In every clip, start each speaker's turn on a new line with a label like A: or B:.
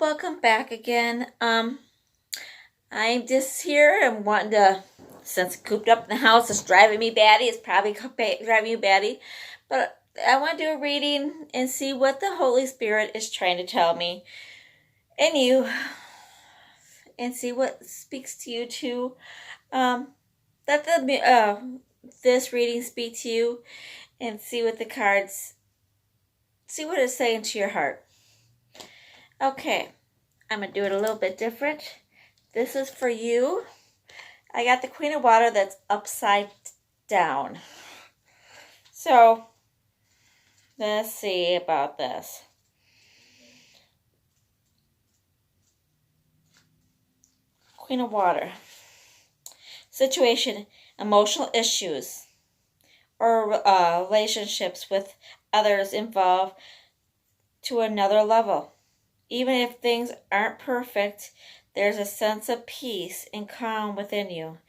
A: welcome back again. I'm just here and wanting to, since cooped up in the house, it's driving me batty. It's probably driving you batty, but I want to do a reading and see what the Holy Spirit is trying to tell me and you, and see what speaks to you too. Let this reading speak to you, and see what the cards, see what it's saying to your heart. Okay, I'm going to do it a little bit different. This is for you. I got the Queen of Water that's upside down. So, let's see about this. Queen of Water. Situation, emotional issues, or relationships with others involved to another level. Even if things aren't perfect, there's a sense of peace and calm within you,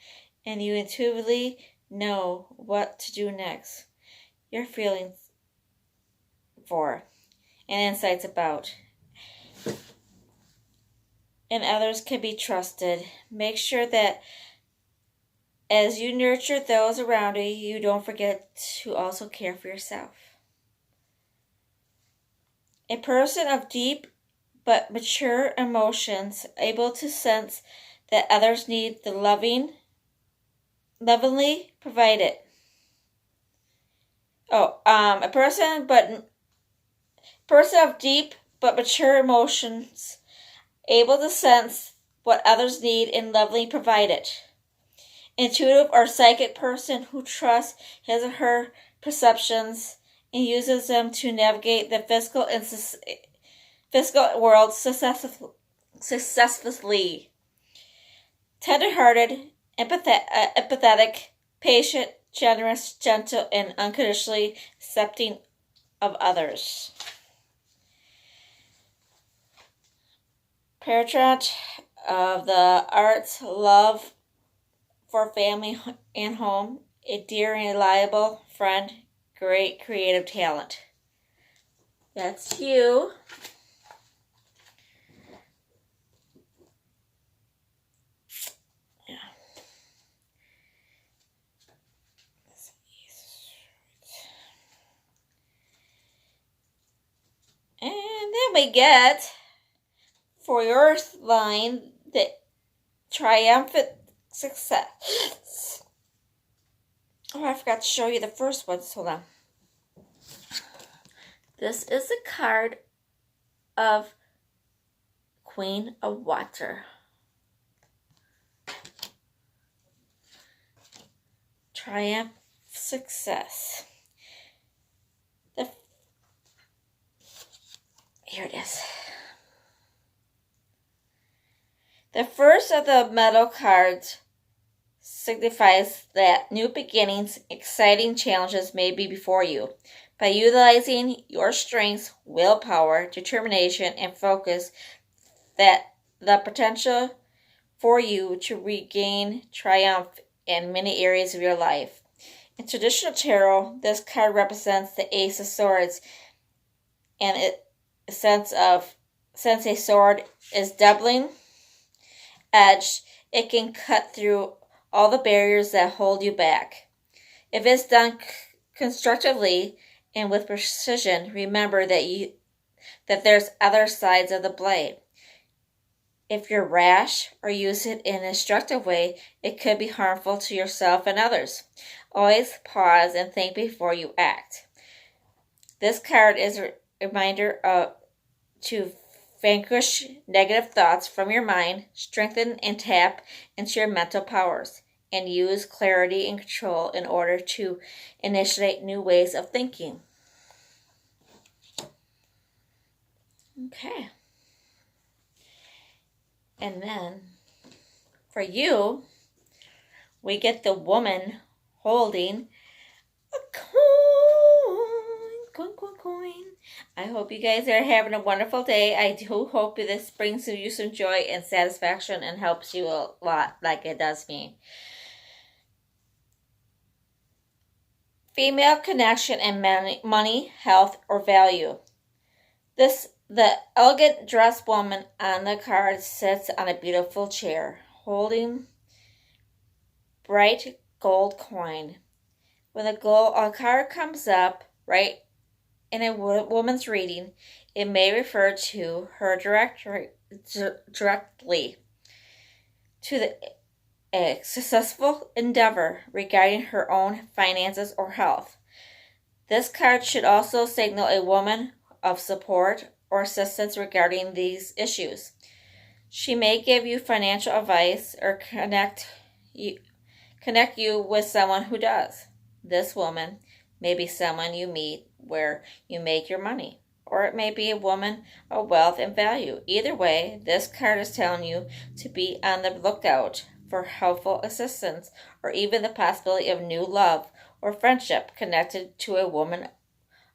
A: and you intuitively know what to do next. Your feelings for and insights about. And others can be trusted. Make sure that as you nurture those around you, you don't forget to also care for yourself. A person of deep but mature emotions, able to sense that others need the lovingly provided. A person of deep but mature emotions, able to sense what others need and lovingly provided. Intuitive or psychic person who trusts his or her perceptions and uses them to navigate the physical world successfully. Tender-hearted, empathetic, patient, generous, gentle, and unconditionally accepting of others. Patriarch of the arts, love for family and home, a dear and reliable friend, great creative talent. That's you. And then we get, for your line, the triumphant success. Oh, I forgot to show you the first one. Hold on. This is a card of Queen of Water. Triumph success. Here it is. The first of the metal cards signifies that new beginnings, exciting challenges may be before you. By utilizing your strengths, willpower, determination, and focus, that the potential for you to regain triumph in many areas of your life. In traditional tarot, this card represents the Ace of Swords, and since a sword is doubling edged, it can cut through all the barriers that hold you back. If it's done constructively and with precision, remember that there's other sides of the blade. If you're rash or use it in a destructive way, it could be harmful to yourself and others. Always pause and think before you act. This card is a reminder to vanquish negative thoughts from your mind, strengthen and tap into your mental powers, and use clarity and control in order to initiate new ways of thinking. Okay. And then, for you, we get the woman holding a coin. I hope you guys are having a wonderful day. I do hope this brings you some joy and satisfaction and helps you a lot like it does me. Female connection and money, health, or value. This The elegant dressed woman on the card sits on a beautiful chair, holding bright gold coin. When a card comes up right in a woman's reading, it may refer to her directly to a successful endeavor regarding her own finances or health. This card should also signal a woman of support or assistance regarding these issues. She may give you financial advice or connect you with someone who does. This woman may be someone you meet where you make your money, or it may be a woman of wealth and value. Either way, this card is telling you to be on the lookout for helpful assistance or even the possibility of new love or friendship connected to a woman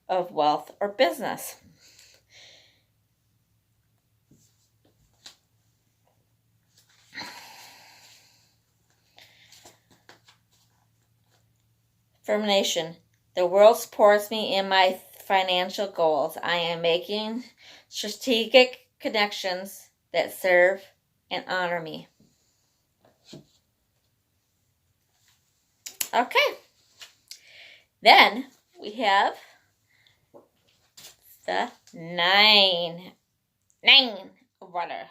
A: of wealth or business. Affirmation. The world supports me in my financial goals. I am making strategic connections that serve and honor me. Okay. Then we have the 9 of water.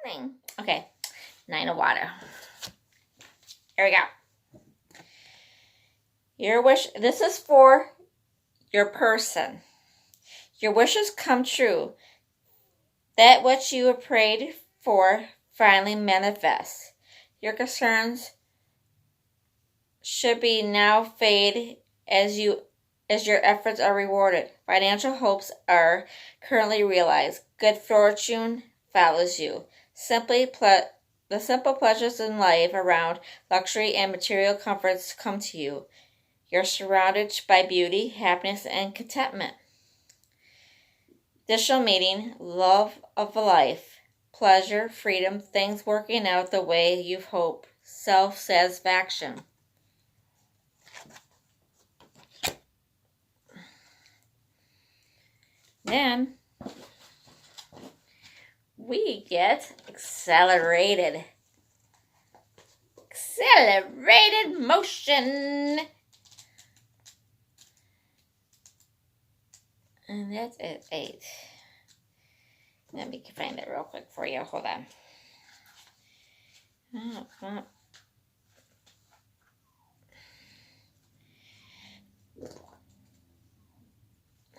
A: 9. Okay. 9 of water. Here we go. Your wish, this is for your person. Your wishes come true. That which you have prayed for finally manifests. Your concerns should be now fade as your efforts are rewarded. Financial hopes are currently realized. Good fortune follows you. The simple pleasures in life around luxury and material comforts come to you. You're surrounded by beauty, happiness, and contentment. Additional meaning, love of life, pleasure, freedom, things working out the way you've hoped, self-satisfaction. Then we get accelerated motion. And that's at 8. Let me find it real quick for you. Hold on.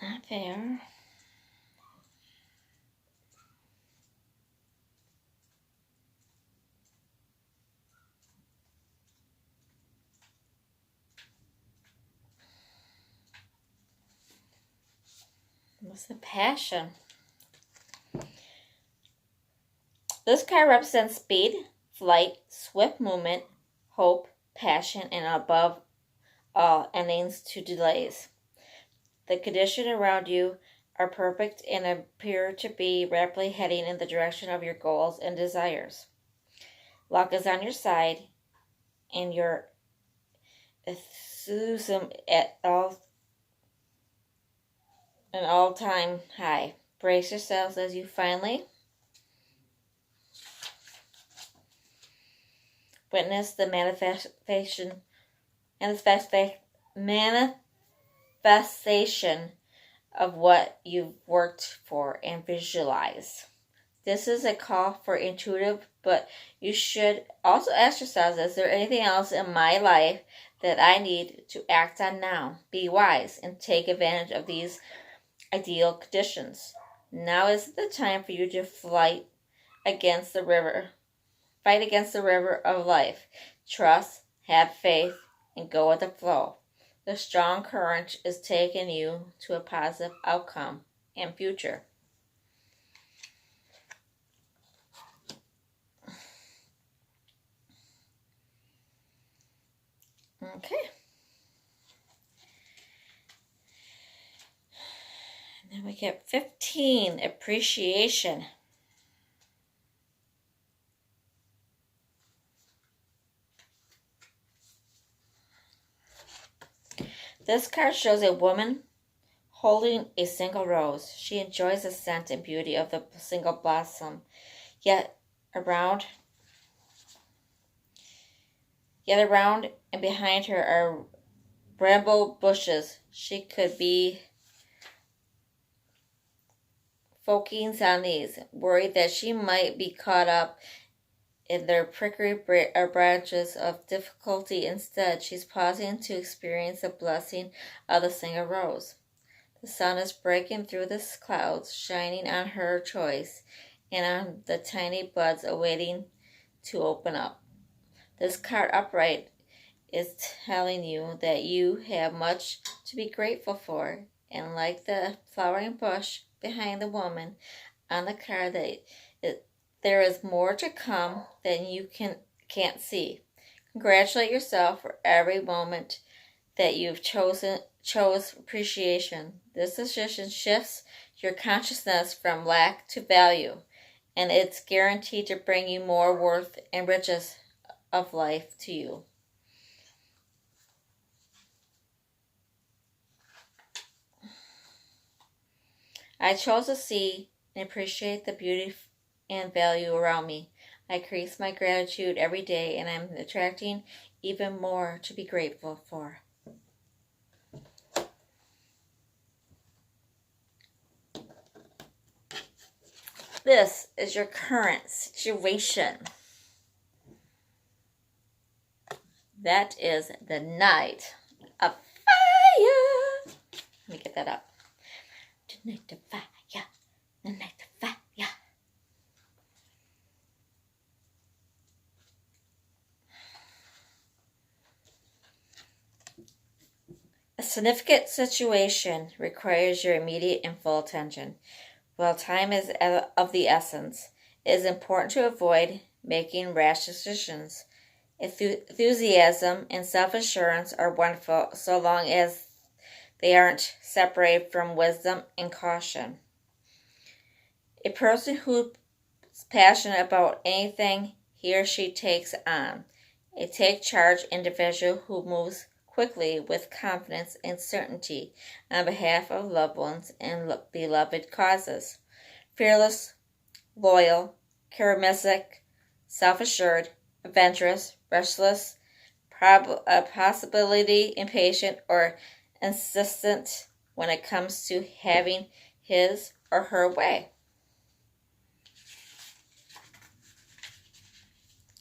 A: Not there. What's the passion? This card represents speed, flight, swift movement, hope, passion, and above all, endings to delays. The conditions around you are perfect and appear to be rapidly heading in the direction of your goals and desires. Luck is on your side, and your enthusiasm at an all-time high. Brace yourselves as you finally witness the manifestation of what you've worked for and visualize. This is a call for intuitive, but you should also ask yourselves, is there anything else in my life that I need to act on now? Be wise and take advantage of these ideal conditions. Now is the time for you to fight against the river of life. Trust, have faith, and go with the flow. The strong current is taking you to a positive outcome and future. Okay. And then we get 15, appreciation. This card shows a woman holding a single rose. She enjoys the scent and beauty of the single blossom. Yet around and behind her are bramble bushes. She could be focusing on these, worried that she might be caught up in their prickly branches of difficulty. Instead, she's pausing to experience the blessing of the single rose. The sun is breaking through the clouds, shining on her choice and on the tiny buds awaiting to open up. This card upright is telling you that you have much to be grateful for, and like the flowering bush behind the woman on the card, there is more to come than you can't see. Congratulate yourself for every moment that you've chose appreciation. This decision shifts your consciousness from lack to value, and it's guaranteed to bring you more worth and riches of life to you. I chose to see and appreciate the beauty and value around me. I increase my gratitude every day, and I'm attracting even more to be grateful for. This is your current situation. That is the Knight of Fire. Let me get that up. The Knight of Fire. The Knight of Fire. A significant situation requires your immediate and full attention. While time is of the essence, it is important to avoid making rash decisions. Enthusiasm and self-assurance are wonderful so long as they aren't separated from wisdom and caution. A person who is passionate about anything he or she takes on. A take-charge individual who moves quickly with confidence and certainty on behalf of loved ones and beloved causes. Fearless, loyal, charismatic, self-assured, adventurous, restless, possibility impatient, or insistent when it comes to having his or her way.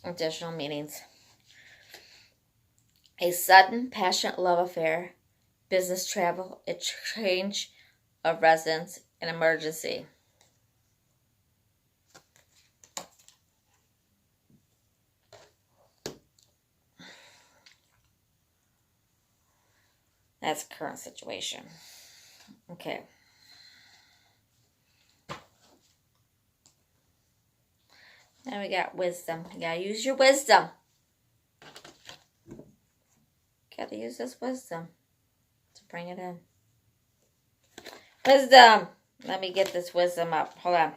A: Additional meanings. A sudden, passionate love affair, business travel, a change of residence, an emergency. That's current situation. Okay. Now we got wisdom. You gotta use your wisdom. Gotta use this wisdom to bring it in. Wisdom! Let me get this wisdom up. Hold on.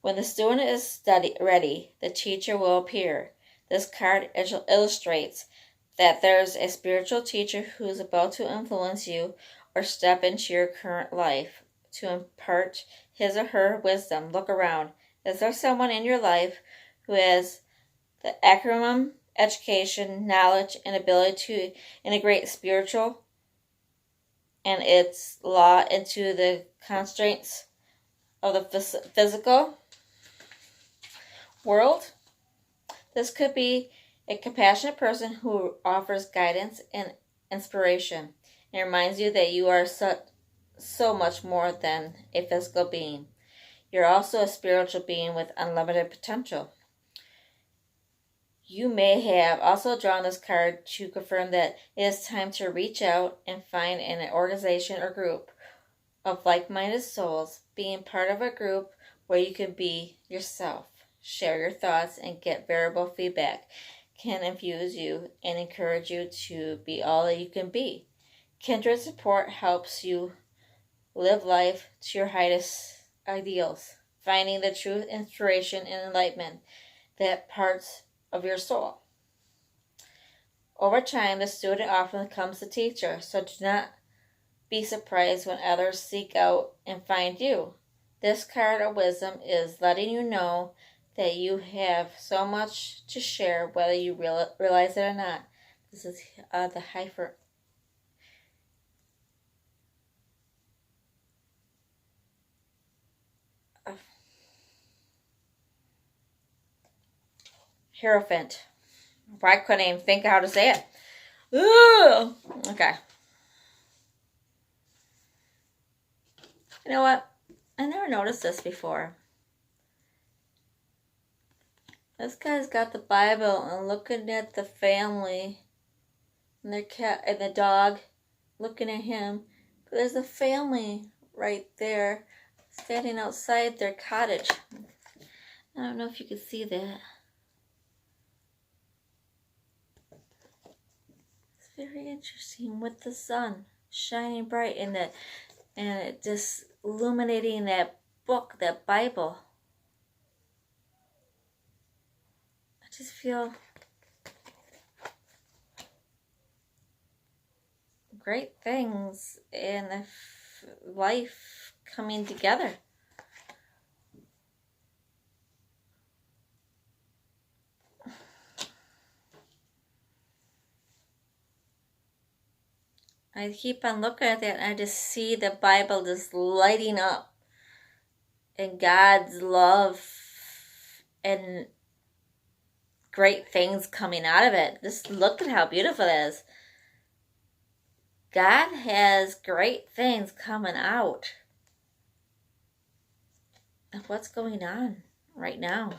A: When the student is ready, the teacher will appear. This card illustrates that there's a spiritual teacher who's about to influence you or step into your current life to impart his or her wisdom. Look around. Is there someone in your life who has the acronym, education, knowledge, and ability to integrate spiritual and its law into the constraints of the physical world? This could be a compassionate person who offers guidance and inspiration and reminds you that you are so much more than a physical being. You're also a spiritual being with unlimited potential. You may have also drawn this card to confirm that it is time to reach out and find an organization or group of like-minded souls. Being part of a group where you can be yourself, share your thoughts, and get variable feedback can infuse you and encourage you to be all that you can be. Kindred support helps you live life to your highest ideals, finding the truth, inspiration, and enlightenment that parts of your soul. Over time, the student often becomes the teacher, so do not be surprised when others seek out and find you. This card of wisdom is letting you know that you have so much to share, whether you realize it or not. This is the Hierophant. I couldn't even think of how to say it. Ooh! Okay. You know what? I never noticed this before. This guy's got the Bible and looking at the family and their cat and the dog looking at him. But there's a family right there standing outside their cottage. I don't know if you can see that. It's very interesting with the sun shining bright and it just illuminating that book, that Bible. I just feel great things in life coming together. I keep on looking at that and I just see the Bible just lighting up and God's love and great things coming out of it. Just look at how beautiful it is. God has great things coming out of what's going on right now.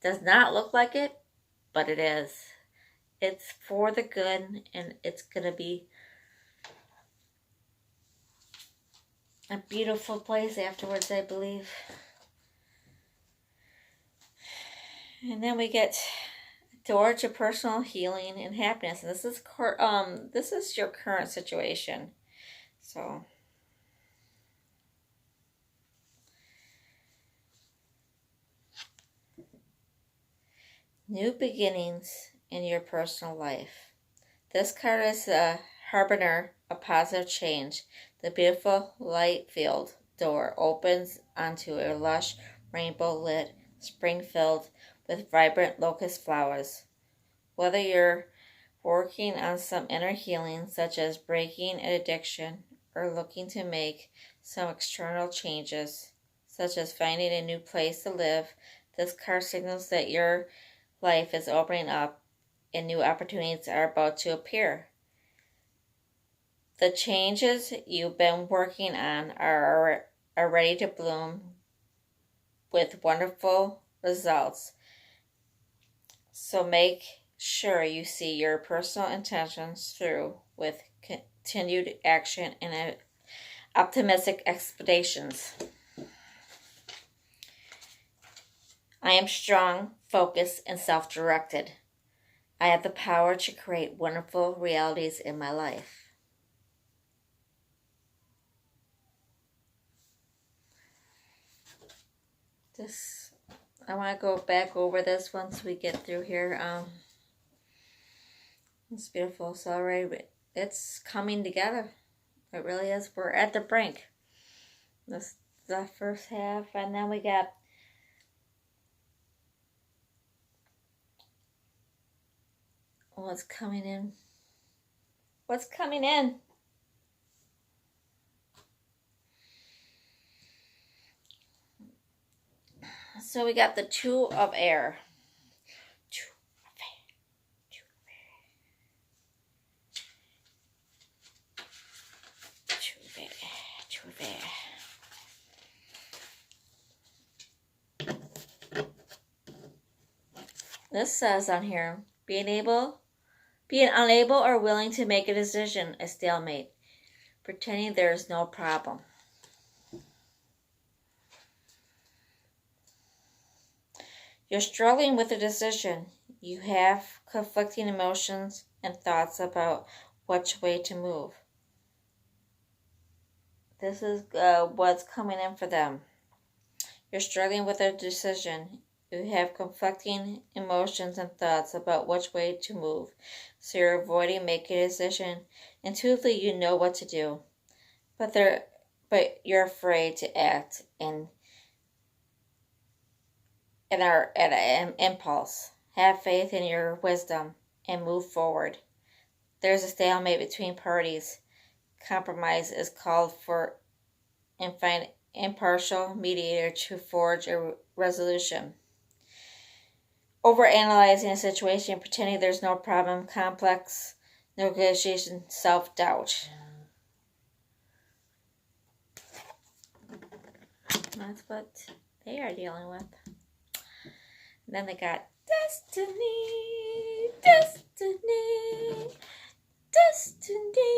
A: Does not look like it, but it is. It's for the good, and it's going to be a beautiful place afterwards, I believe. And then we get door to personal healing and happiness. And this is your current situation. So new beginnings in your personal life. This card is a harbinger of positive change. The beautiful light-filled door opens onto a lush, rainbow-lit spring filled with vibrant locust flowers. Whether you're working on some inner healing, such as breaking an addiction, or looking to make some external changes, such as finding a new place to live, this card signals that your life is opening up and new opportunities are about to appear. The changes you've been working on are ready to bloom with wonderful results. So make sure you see your personal intentions through with continued action and optimistic expectations. I am strong, focused, and self-directed. I have the power to create wonderful realities in my life. I want to go back over this once we get through here. It's beautiful. So already it's coming together. It really is. We're at the brink. This is the first half, and then we got what's coming in. What's coming in? So we got the Two of Air. Two of Air. This says on here, being unable or willing to make a decision, a stalemate, pretending there is no problem. You're struggling with a decision. You have conflicting emotions and thoughts about which way to move. This is what's coming in for them. You're struggling with a decision. You have conflicting emotions and thoughts about which way to move, so you're avoiding making a decision. Intuitively, you know what to do, but you're afraid to act and are at an impulse. Have faith in your wisdom and move forward. There's a stalemate between parties. Compromise is called for and find impartial mediator to forge a resolution. Overanalyzing a situation, pretending there's no problem, complex negotiation, self-doubt. That's what they are dealing with. And then they got destiny, destiny, destiny.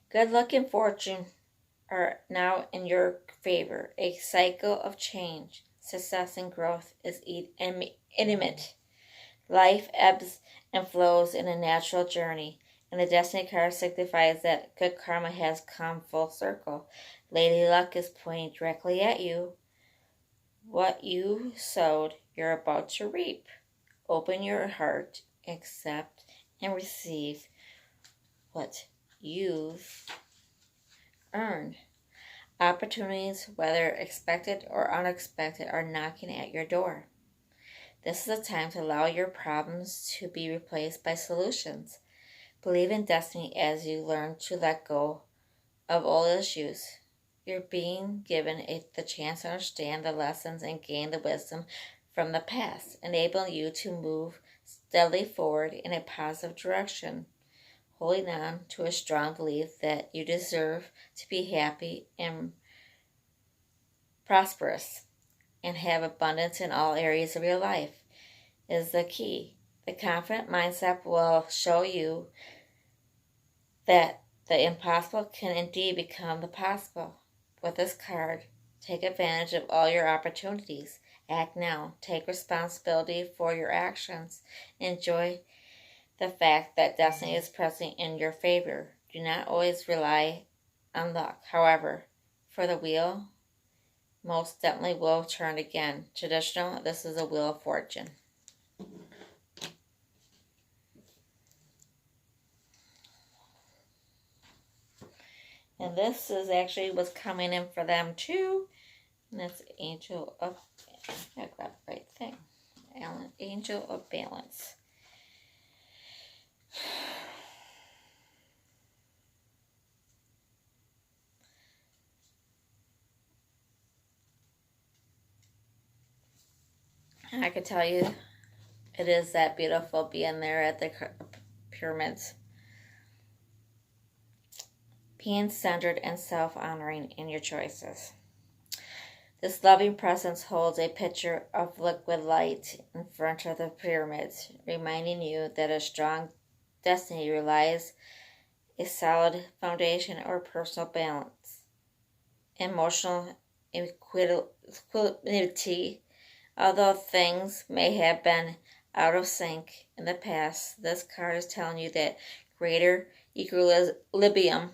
A: Good luck and fortune are now in your favor. A cycle of change, success, and growth is imminent. Life ebbs and flows in a natural journey, and the Destiny card signifies that good karma has come full circle. Lady Luck is pointing directly at you. What you sowed, you're about to reap. Open your heart, accept, and receive what you've earned. Opportunities, whether expected or unexpected, are knocking at your door. This is a time to allow your problems to be replaced by solutions. Believe in destiny as you learn to let go of old issues. You're being given the chance to understand the lessons and gain the wisdom from the past, enabling you to move steadily forward in a positive direction, holding on to a strong belief that you deserve to be happy and prosperous and have abundance in all areas of your life is the key. The confident mindset will show you that the impossible can indeed become the possible. With this card, take advantage of all your opportunities. Act now. Take responsibility for your actions. Enjoy the fact that destiny is pressing in your favor. Do not always rely on luck. However, for the wheel, most definitely will turn again. Traditional, this is a wheel of fortune. And this is actually what's coming in for them too. And that's Angel of, I got the right thing. Angel of Balance. And I could tell you, it is that beautiful being there at the pyramids. Being centered and self-honoring in your choices. This loving presence holds a pitcher of liquid light in front of the pyramids, reminding you that a strong destiny relies a solid foundation or personal balance, emotional equanimity. Although things may have been out of sync in the past, this card is telling you that greater equilibrium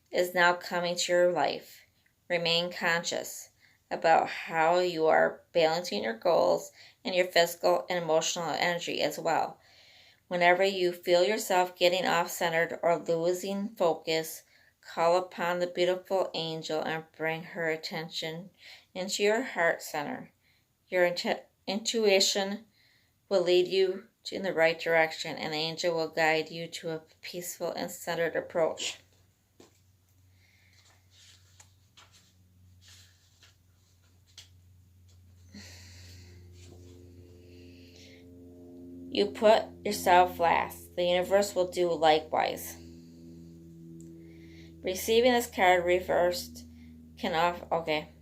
A: is now coming to your life. Remain conscious about how you are balancing your goals and your physical and emotional energy as well. Whenever you feel yourself getting off-centered or losing focus, call upon the beautiful angel and bring her attention into your heart center. Your intuition will lead you in the right direction, and the angel will guide you to a peaceful and centered approach. You put yourself last. The universe will do likewise. Receiving this card reversed can offer, okay.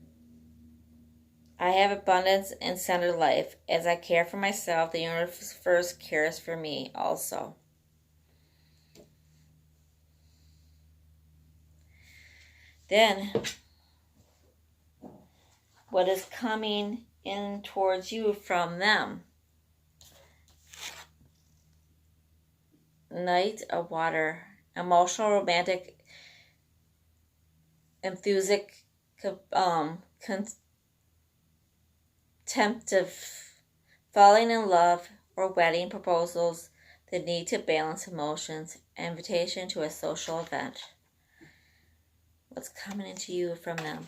A: I have abundance and centered life. As I care for myself, the universe cares for me also. Then, what is coming in towards you from them? Knight of Water, emotional, romantic, enthusiastic, contemptive, falling in love, or wedding proposals, the need to balance emotions, invitation to a social event. What's coming into you from them?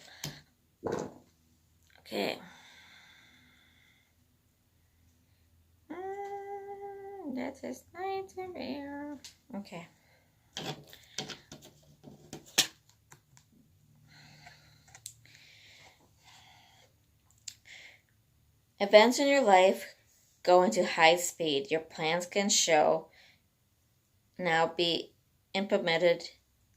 A: Okay. That is nightmare. Okay. Events in your life go into high speed. Your plans can now be implemented,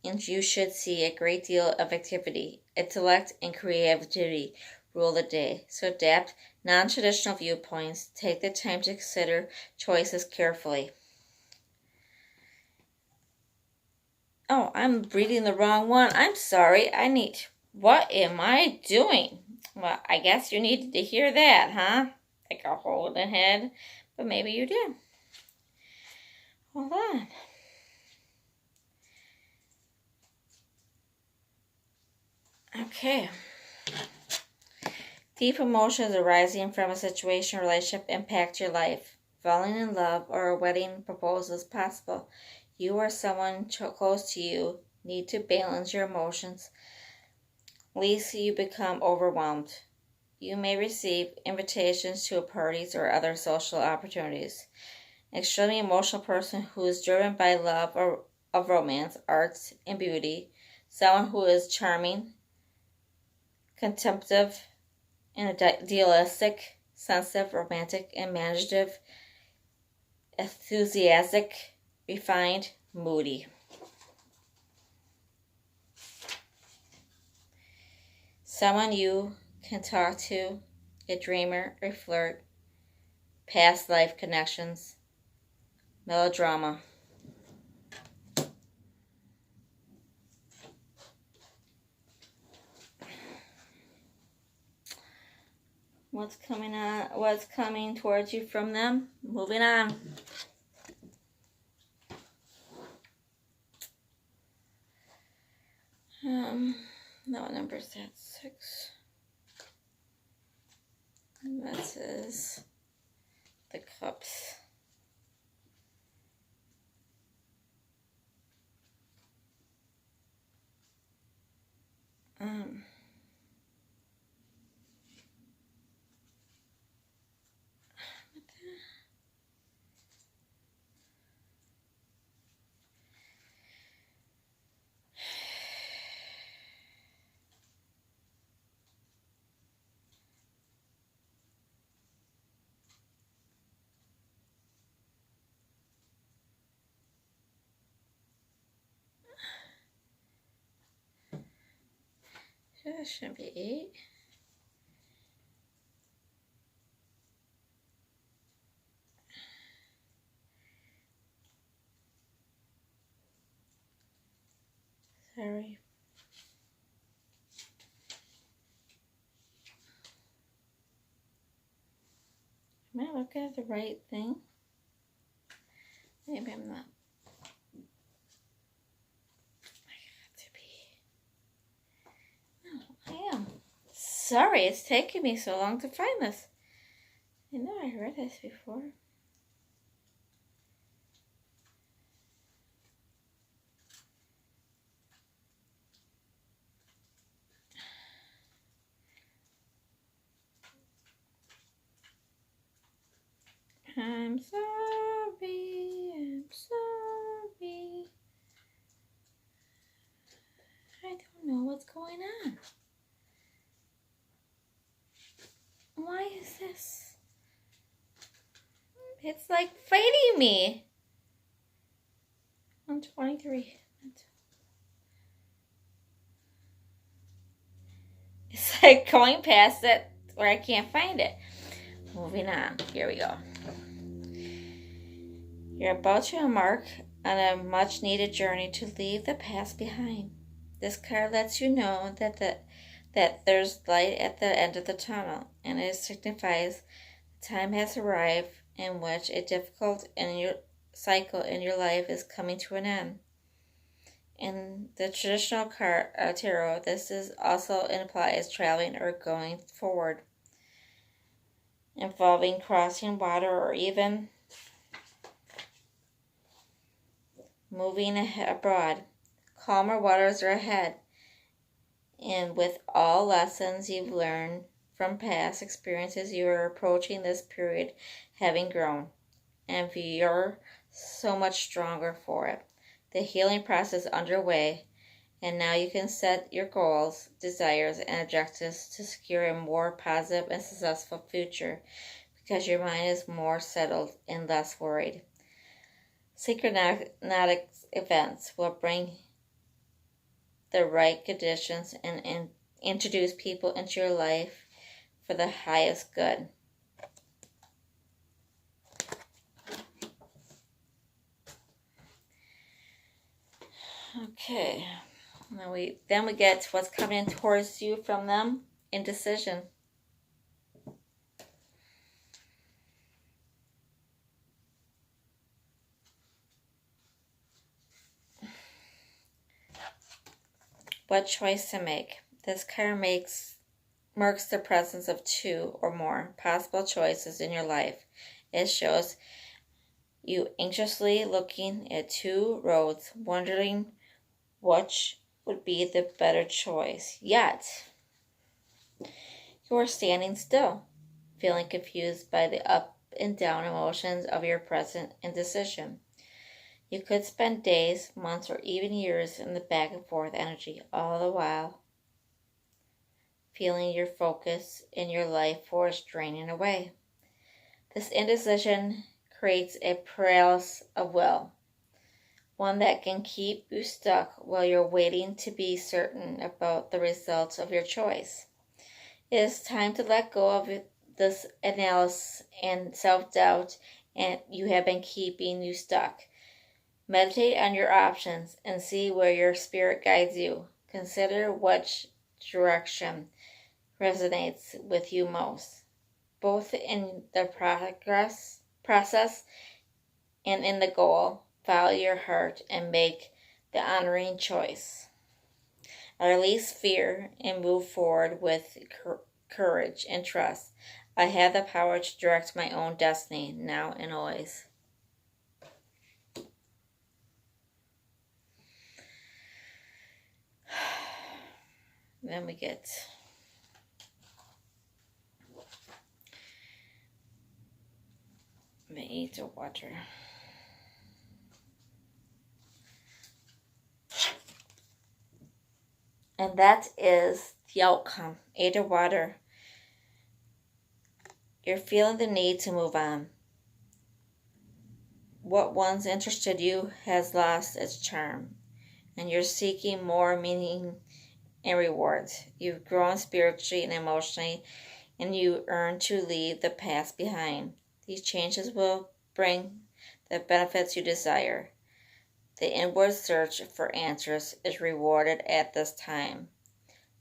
A: and you should see a great deal of activity. Intellect and creativity rule the day. So adapt non-traditional viewpoints. Take the time to consider choices carefully. Oh, I'm reading the wrong one. I'm sorry. What am I doing? Well, I guess you needed to hear that, huh? Like a hole in the head. But maybe you did. Hold on. Okay. Deep emotions arising from a situation or relationship impact your life. Falling in love or a wedding proposal is possible. You or someone close to you need to balance your emotions, lest you become overwhelmed. You may receive invitations to parties or other social opportunities. An extremely emotional person who is driven by love of romance, arts, and beauty. Someone who is charming, contemplative, and idealistic, sensitive, romantic, imaginative, enthusiastic, refined, moody. Someone you can talk to, a dreamer, a flirt, past life connections, melodrama. What's coming towards you from them? Moving on. No, number is that 6. And this is the Cups. That shouldn't be 8. Sorry. Am I looking at the right thing? Maybe I'm not. I am. Sorry, it's taking me so long to find this. I know I read this before. I'm sorry, I'm sorry. I don't know what's going on. Why is this? It's like fighting me. 123. It's like going past it where I can't find it. Moving on. Here we go. You're about to embark on a much needed journey to leave the past behind. This card lets you know that there's light at the end of the tunnel, and it signifies time has arrived in which a difficult and cycle in your life is coming to an end. In the traditional tarot, this is also implies traveling or going forward, involving crossing water or even moving abroad. Calmer waters are ahead, and with all lessons you've learned from past experiences, you are approaching this period having grown, and you're so much stronger for it. The healing process is underway, and now you can set your goals, desires, and objectives to secure a more positive and successful future because your mind is more settled and less worried. Synchronistic events will bring the right conditions and introduce people into your life for the highest good. Okay, then we get what's coming towards you from them. Indecision. What choice to make? This card marks the presence of two or more possible choices in your life. It shows you anxiously looking at two roads, wondering which would be the better choice. Yet, you are standing still, feeling confused by the up and down emotions of your present indecision. You could spend days, months, or even years in the back and forth energy, all the while feeling your focus in your life force draining away. This indecision creates a paralysis of will, one that can keep you stuck while you're waiting to be certain about the results of your choice. It is time to let go of this analysis and self-doubt and you have been keeping you stuck. Meditate on your options and see where your spirit guides you. Consider which direction resonates with you most, both in the process and in the goal. Follow your heart and make the honoring choice. Release fear and move forward with courage and trust. I have the power to direct my own destiny, now and always. Then we get the Eight of Water. And that is the outcome. Eight of Water. You're feeling the need to move on. What once interested you has lost its charm, and you're seeking more meaning and rewards. You've grown spiritually and emotionally, and you earn to leave the past behind. These changes will bring the benefits you desire. The inward search for answers is rewarded at this time.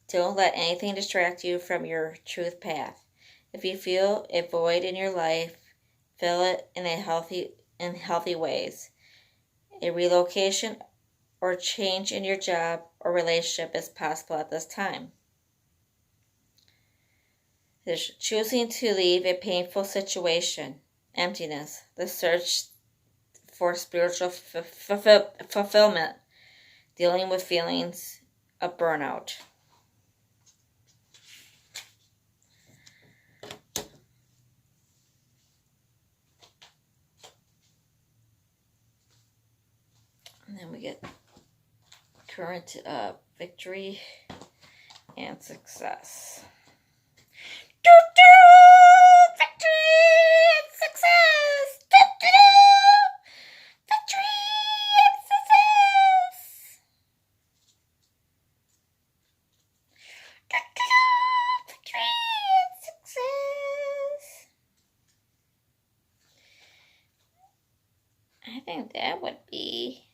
A: Don't let anything distract you from your truth path. If you feel a void in your life, fill it in healthy ways. A relocation or change in your job or relationship is possible at this time. There's choosing to leave a painful situation, emptiness, the search for spiritual fulfillment, dealing with feelings of burnout. And then we get current victory and success. Victory and success. Victory and success. Victory and success. I think that would be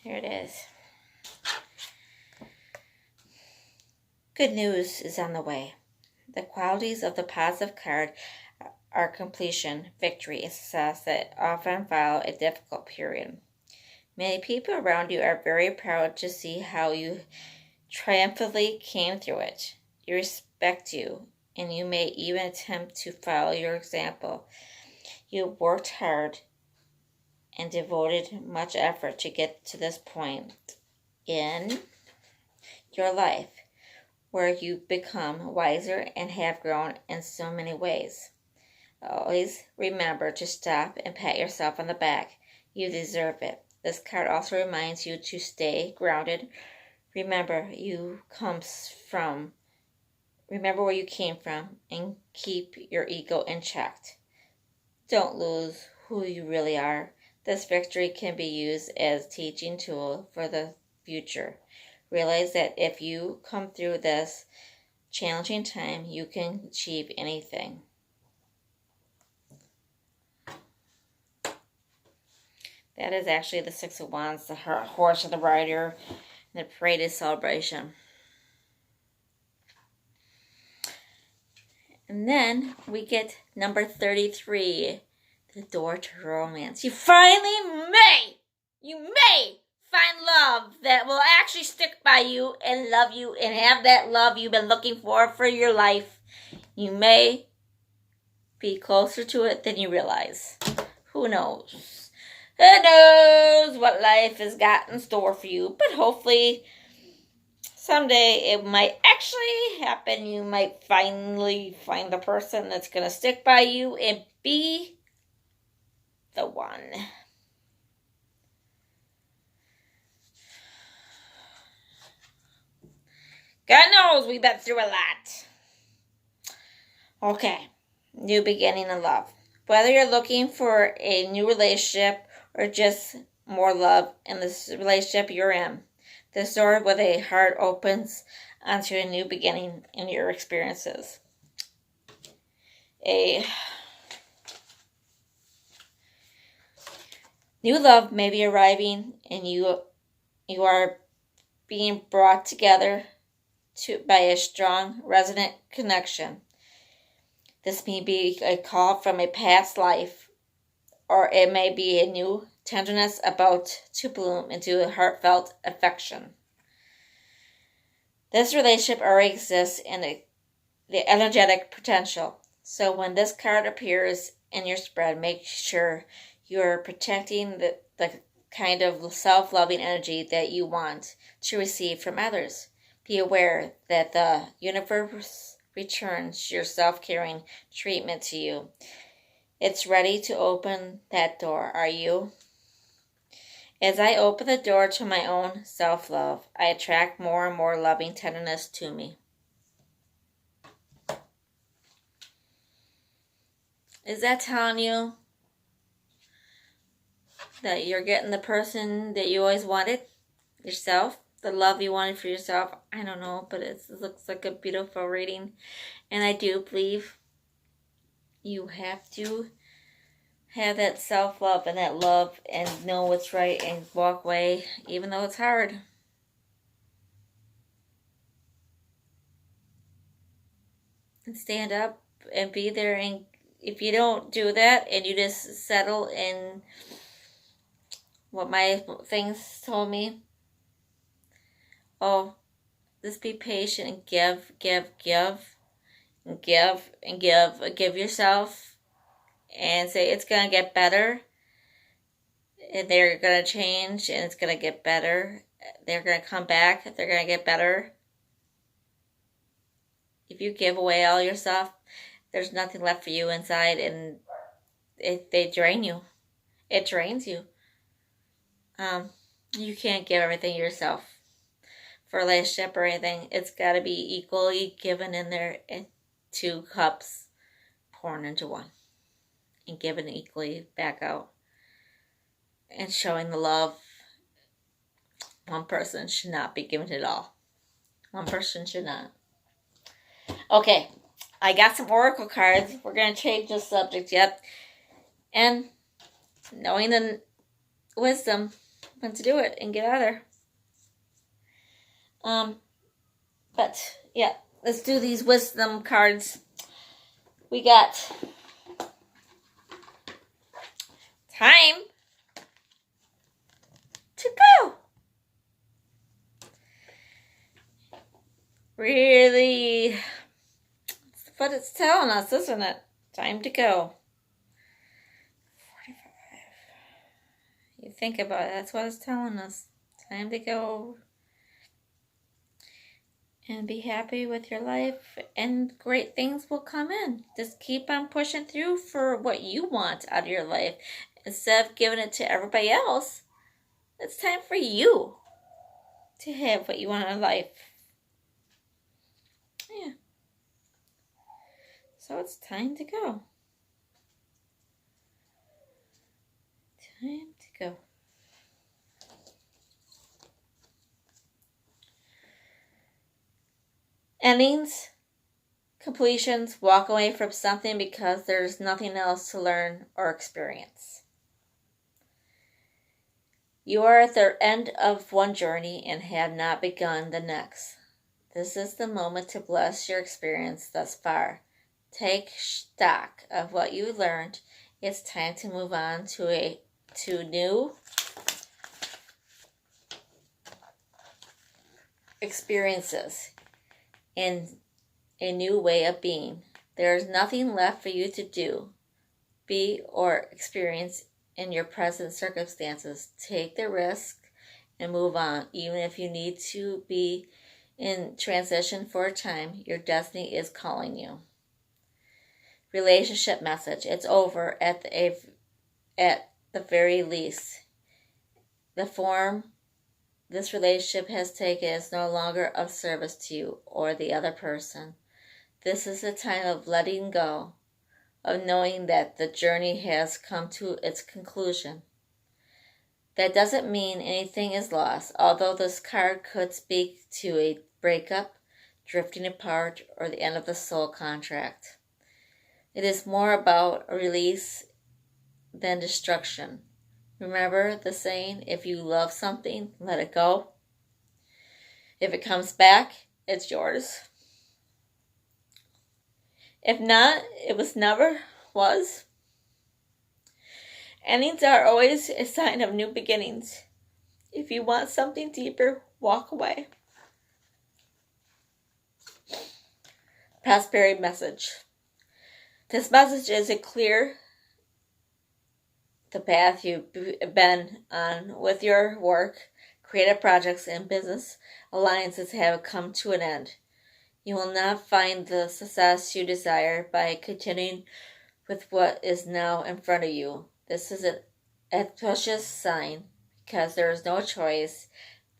A: here it is. good news is on the way. The qualities of the positive card are completion, victory, and success that often follow a difficult period. Many people around you are very proud to see how you triumphantly came through it. They respect you, and you may even attempt to follow your example. You worked hard and devoted much effort to get to this point in your life where you become wiser and have grown in so many ways. Always remember to stop and pat yourself on the back. You deserve it. This card also reminds you to stay grounded. Remember where you came from and keep your ego in check. Don't lose who you really are. This victory can be used as a teaching tool for the future. Realize that if you come through this challenging time, you can achieve anything. That is actually the Six of Wands, the horse of the rider, and the paraded celebration. And then we get number 33, the door to romance. You may find love that will actually stick by you and love you and have that love you've been looking for your life. You may be closer to it than you realize. Who knows? Who knows what life has got in store for you, but hopefully someday it might actually happen. You might finally find the person that's going to stick by you and be the one. God knows we've been through a lot. Okay, new beginning in love. Whether you're looking for a new relationship or just more love in this relationship you're in, this door with a heart opens onto a new beginning in your experiences. A new love may be arriving, and you are being brought together by a strong, resonant connection. This may be a call from a past life, or it may be a new tenderness about to bloom into a heartfelt affection. This relationship already exists in the energetic potential. So when this card appears in your spread, make sure you're protecting the kind of self-loving energy that you want to receive from others. Be aware that the universe returns your self-caring treatment to you. It's ready to open that door. Are you? As I open the door to my own self-love, I attract more and more loving tenderness to me. Is that telling you that you're getting the person that you always wanted? Yourself? The love you wanted for yourself? I don't know, but it looks like a beautiful reading. And I do believe you have to have that self-love and that love and know what's right and walk away, even though it's hard. And stand up and be there. And if you don't do that and you just settle in what my things told me, just be patient and give yourself. And say it's going to get better. And they're going to change and it's going to get better. They're going to come back. They're going to get better. If you give away all your stuff, there's nothing left for you inside, and they drain you. It drains you. You can't give everything yourself. For a relationship or anything, it's got to be equally given in there, and 2 cups pouring into one. And giving equally back out. And showing the love. One person should not be given it all. One person should not. Okay. I got some oracle cards. We're going to change the subject yet. And knowing the wisdom when to do it and get out of there. But yeah, let's do these wisdom cards. We got time to go. Really, that's what it's telling us, isn't it? Time to go. 45. You think about it, that's what it's telling us. Time to go. And be happy with your life, and great things will come in. Just keep on pushing through for what you want out of your life. Instead of giving it to everybody else, it's time for you to have what you want in life. Yeah. So it's time to go. Time to go. Endings, completions, walk away from something because there's nothing else to learn or experience. You are at the end of one journey and have not begun the next. This is the moment to bless your experience thus far. Take stock of what you learned. It's time to move on to new experiences and a new way of being. There is nothing left for you to do, be, or experience in your present circumstances. Take the risk and move on, even if you need to be in transition for a time. Your destiny is calling you. Relationship message. It's over at the very least. The form this relationship has taken is no longer of service to you or the other person. This is a time of letting go, of knowing that the journey has come to its conclusion. That doesn't mean anything is lost, although this card could speak to a breakup, drifting apart, or the end of the soul contract. It is more about a release than destruction. Remember the saying, if you love something, let it go. If it comes back, it's yours. If not, it never was. Endings are always a sign of new beginnings. If you want something deeper, walk away. Prosperity message. This message is clear. The path you've been on with your work, creative projects, and business alliances have come to an end. You will not find the success you desire by continuing with what is now in front of you. This is an auspicious sign because there is no choice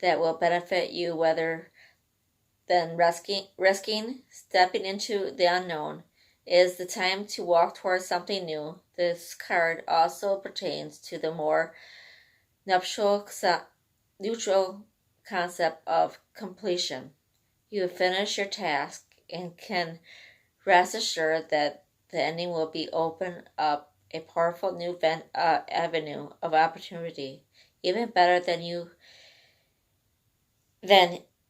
A: that will benefit you rather than risking stepping into the unknown. It is the time to walk towards something new. This card also pertains to the more neutral concept of completion. You have finished your task and can rest assured that the ending will be open up a powerful new avenue of opportunity, even better than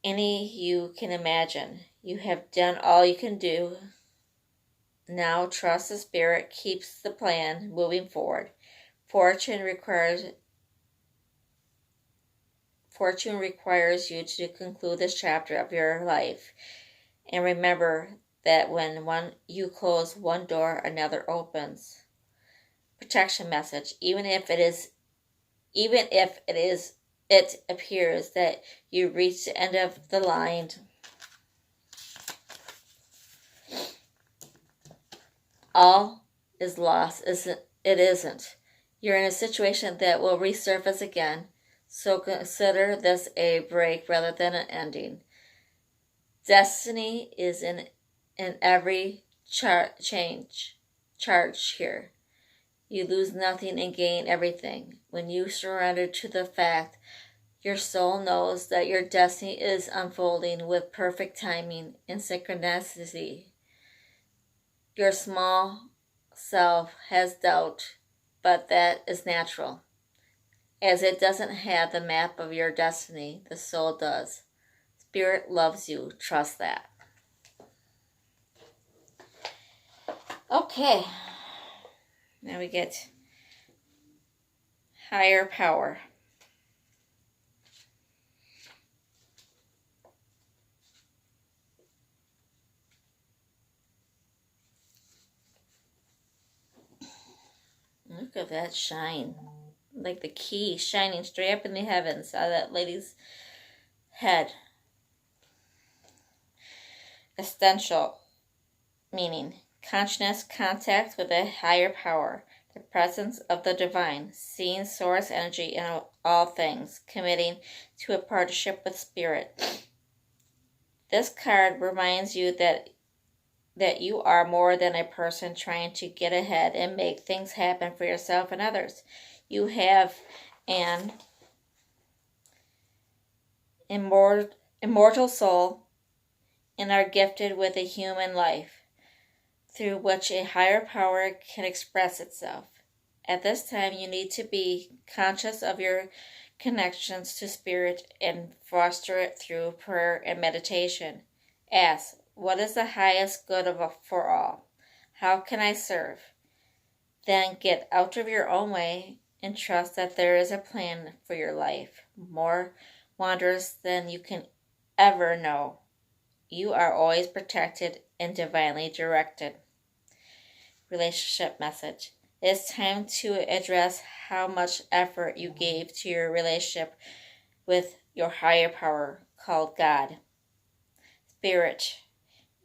A: any you can imagine. You have done all you can do. Now trust the spirit keeps the plan moving forward. Fortune requires you to conclude this chapter of your life. And remember that when you close one door, another opens. Protection message. Even if it appears that you reach the end of the line, all is lost. It isn't. You're in a situation that will resurface again, so consider this a break rather than an ending. Destiny is in every charge here. You lose nothing and gain everything. When you surrender to the fact, your soul knows that your destiny is unfolding with perfect timing and synchronicity. Your small self has doubt, but that is natural. As it doesn't have the map of your destiny, the soul does. Spirit loves you. Trust that. Okay. Now we get higher power. Look at that shine. Like the key shining straight up in the heavens out of that lady's head. Essential, meaning consciousness, contact with a higher power, the presence of the divine, seeing source energy in all things, committing to a partnership with spirit. This card reminds you that you are more than a person trying to get ahead and make things happen for yourself and others. You have an immortal soul and are gifted with a human life through which a higher power can express itself. At this time, you need to be conscious of your connections to spirit and foster it through prayer and meditation. Ask, what is the highest good for all? How can I serve? Then get out of your own way and trust that there is a plan for your life, more wondrous than you can ever know. You are always protected and divinely directed. Relationship message. It's time to address how much effort you gave to your relationship with your higher power called God, Spirit,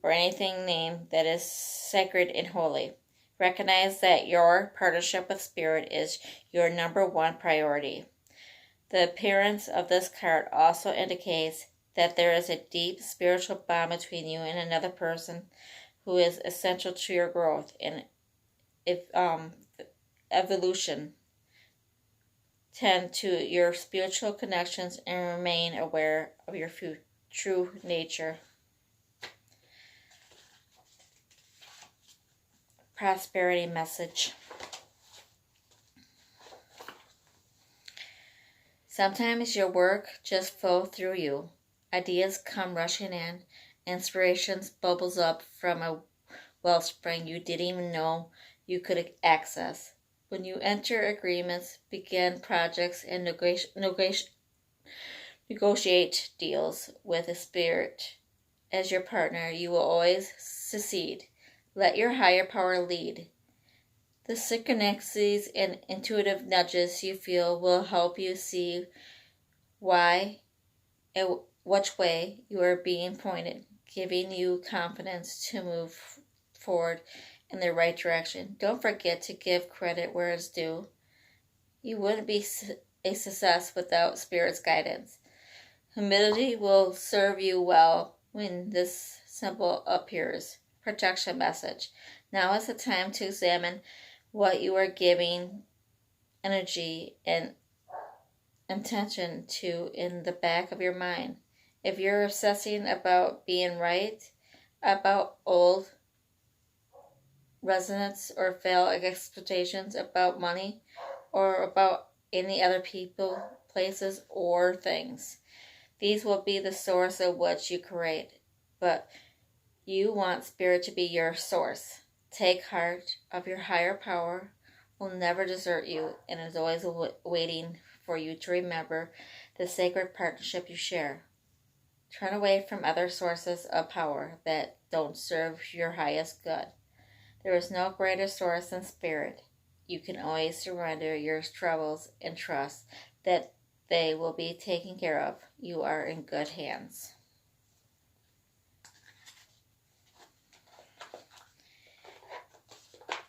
A: or anything named that is sacred and holy. Recognize that your partnership with Spirit is your number one priority. The appearance of this card also indicates that there is a deep spiritual bond between you and another person who is essential to your growth and evolution. Tend to your spiritual connections and remain aware of your true nature. Prosperity message. Sometimes your work just flows through you. Ideas come rushing in. Inspirations bubbles up from a wellspring you didn't even know you could access. When you enter agreements, begin projects, and negotiate deals with a spirit as your partner, you will always succeed. Let your higher power lead. The synchronicities and intuitive nudges you feel will help you see why and which way you are being pointed, giving you confidence to move forward in the right direction. Don't forget to give credit where it's due. You wouldn't be a success without Spirit's guidance. Humility will serve you well when this symbol appears. Protection message. Now is the time to examine what you are giving energy and intention to in the back of your mind. If you're obsessing about being right, about old resonance or failed expectations about money, or about any other people, places, or things, these will be the source of what you create. But you want Spirit to be your source. Take heart of your higher power will never desert you and is always waiting for you to remember the sacred partnership you share. Turn away from other sources of power that don't serve your highest good. There is no greater source than Spirit. You can always surrender your troubles and trust that they will be taken care of. You are in good hands.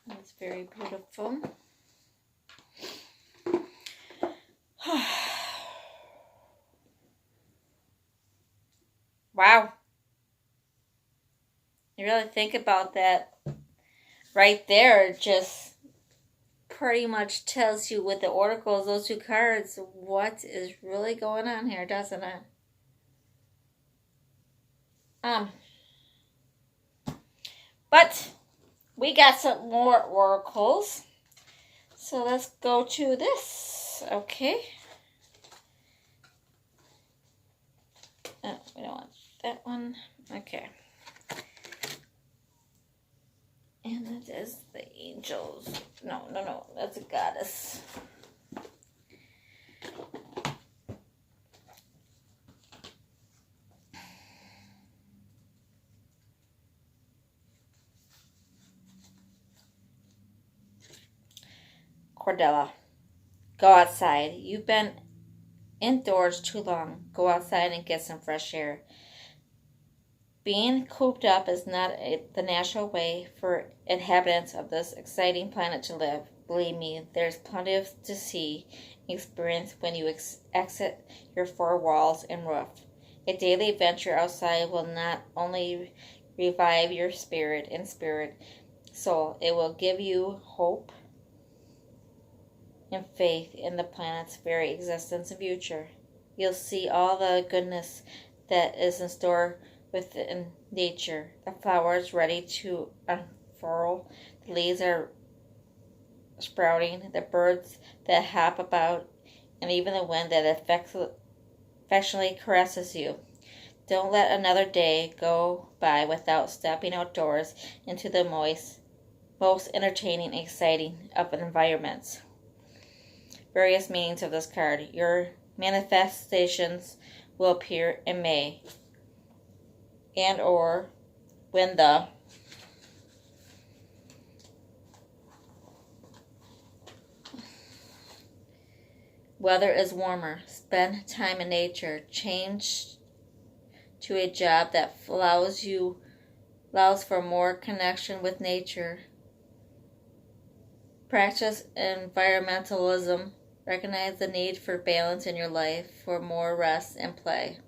A: That's very beautiful. Wow. You really think about that right there, just pretty much tells you with the oracles, those two cards, what is really going on here, doesn't it? But we got some more oracles. So let's go to this, okay? We don't want that one. Okay. And that is the angels. No. That's a goddess. Cordella. Go outside. You've been indoors too long. Go outside and get some fresh air. Being cooped up is not the natural way for inhabitants of this exciting planet to live. Believe me, there's plenty to see and experience when you exit your four walls and roof. A daily adventure outside will not only revive your spirit and soul, it will give you hope and faith in the planet's very existence and future. You'll see all the goodness that is in store within nature. The flowers ready to unfurl, the leaves are sprouting, the birds that hop about, and even the wind that affectionately caresses you. Don't let another day go by without stepping outdoors into the most entertaining and exciting of environments. Various meanings of this card. Your manifestations will appear in May, and or when the weather is warmer. Spend time in nature. Change to a job that allows for more connection with nature. Practice environmentalism. Recognize the need for balance in your life, for more rest and play.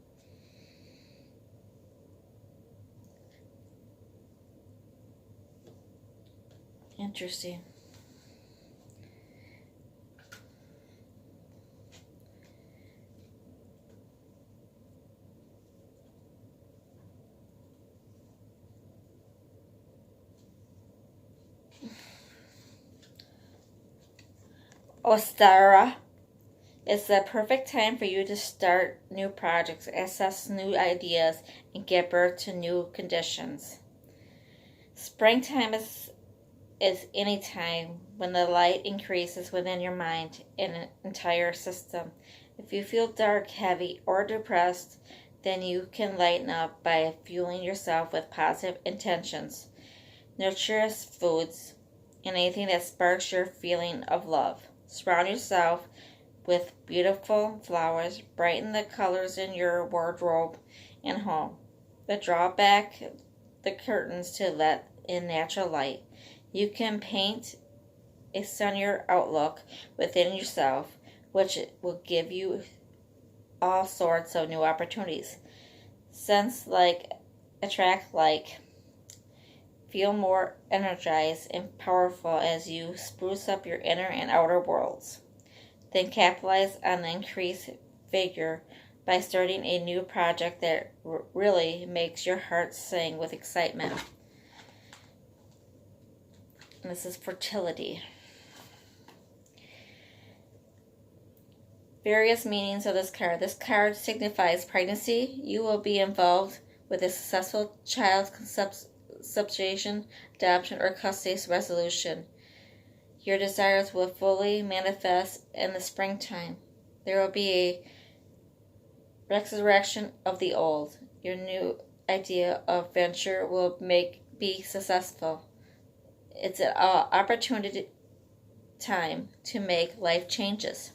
A: Interesting. Ostara. It's the perfect time for you to start new projects, assess new ideas, and give birth to new conditions. Springtime is any time when the light increases within your mind and entire system. If you feel dark, heavy, or depressed, then you can lighten up by fueling yourself with positive intentions, nutritious foods, and anything that sparks your feeling of love. Surround yourself with beautiful flowers. Brighten the colors in your wardrobe and home. But draw back the curtains to let in natural light. You can paint a sunnier outlook within yourself, which will give you all sorts of new opportunities. Sense like, attract like. Feel more energized and powerful as you spruce up your inner and outer worlds. Then capitalize on the increased vigor by starting a new project that really makes your heart sing with excitement. And this is fertility. Various meanings of this card. This card signifies pregnancy. You will be involved with a successful child conception, adoption, or custody resolution. Your desires will fully manifest in the springtime. There will be a resurrection of the old. Your new idea of venture will be successful. It's an opportunity time to make life changes.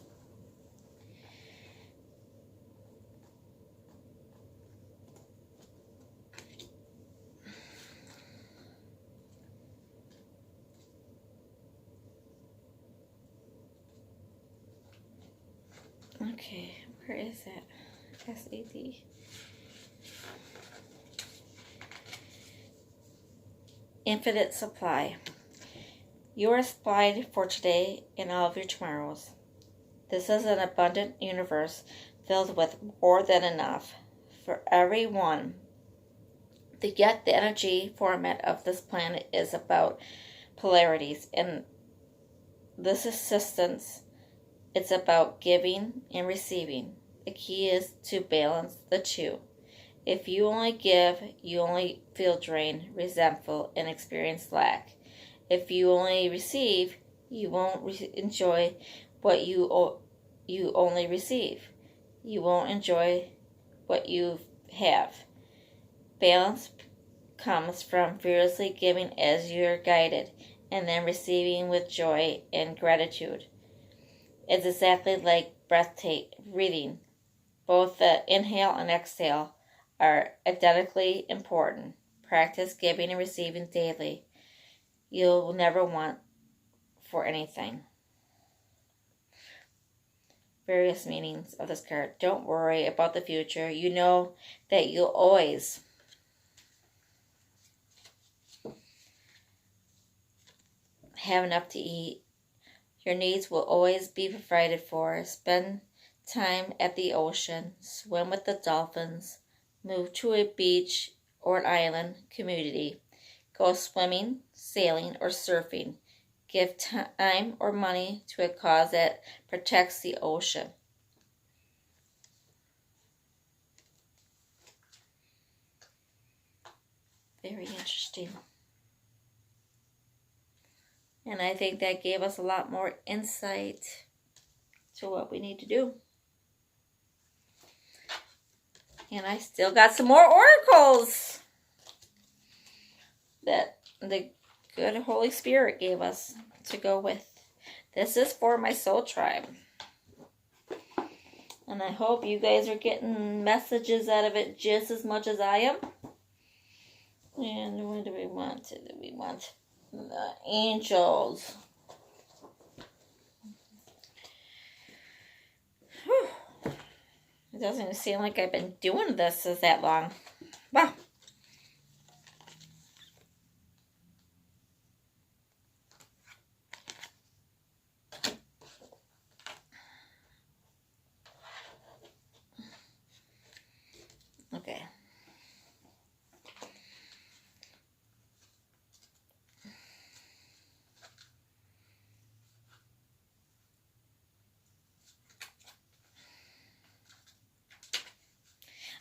A: Okay, where is that? SAD. Infinite supply. You are supplied for today and all of your tomorrows. This is an abundant universe filled with more than enough for everyone. Yet the energy format of this planet is about polarities, and this assistance, it's about giving and receiving. The key is to balance the two. If you only give, you only feel drained, resentful, and experience lack. If you only receive, you won't enjoy what you only receive. You won't enjoy what you have. Balance comes from fearlessly giving as you're guided, and then receiving with joy and gratitude. It's exactly like breathing. Both the inhale and exhale are identically important. Practice giving and receiving daily. You'll never want for anything. Various meanings of this card. Don't worry about the future. You know that you'll always have enough to eat. Your needs will always be provided for. Spend time at the ocean. Swim with the dolphins. Move to a beach or an island community. Go swimming, sailing, or surfing. Give time or money to a cause that protects the ocean. Very interesting. And I think that gave us a lot more insight to what we need to do. And I still got some more oracles that the good Holy Spirit gave us to go with. This is for my soul tribe. And I hope you guys are getting messages out of it just as much as I am. And what do we want? We want the angels. Whew. It doesn't even seem like I've been doing this that long. Wow. Okay.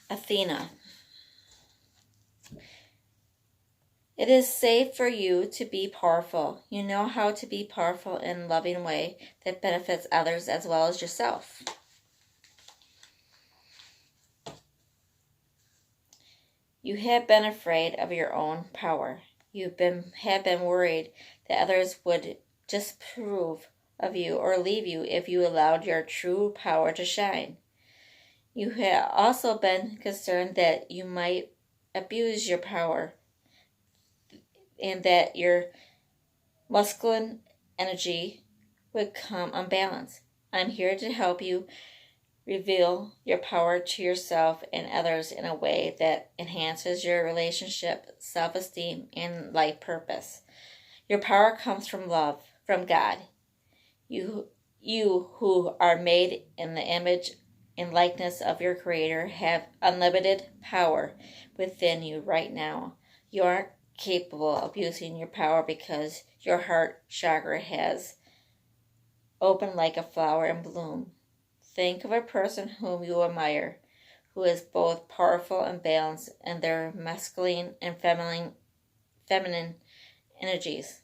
A: Athena. It is safe for you to be powerful. You know how to be powerful in a loving way that benefits others as well as yourself. You have been afraid of your own power. You have been worried that others would disapprove of you or leave you if you allowed your true power to shine. You have also been concerned that you might abuse your power and that your masculine energy would come unbalanced. I'm here to help you reveal your power to yourself and others in a way that enhances your relationship, self-esteem, and life purpose. Your power comes from love, from God. You who are made in the image and likeness of your Creator have unlimited power within you right now. You aren't capable of using your power because your heart chakra has opened like a flower in bloom. Think of a person whom you admire, who is both powerful and balanced in their masculine and feminine energies.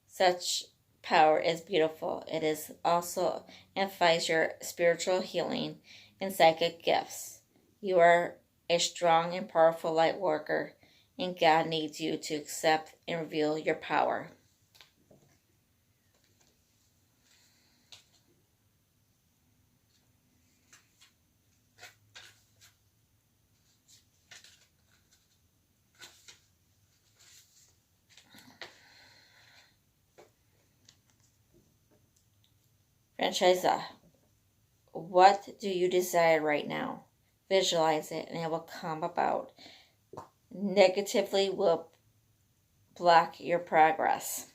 A: Such power is beautiful. It is also amplifies your spiritual healing and psychic gifts. You are a strong and powerful light worker, and God needs you to accept and reveal your power. Francesca, what do you desire right now? Visualize it and it will come about. Negatively will block your progress.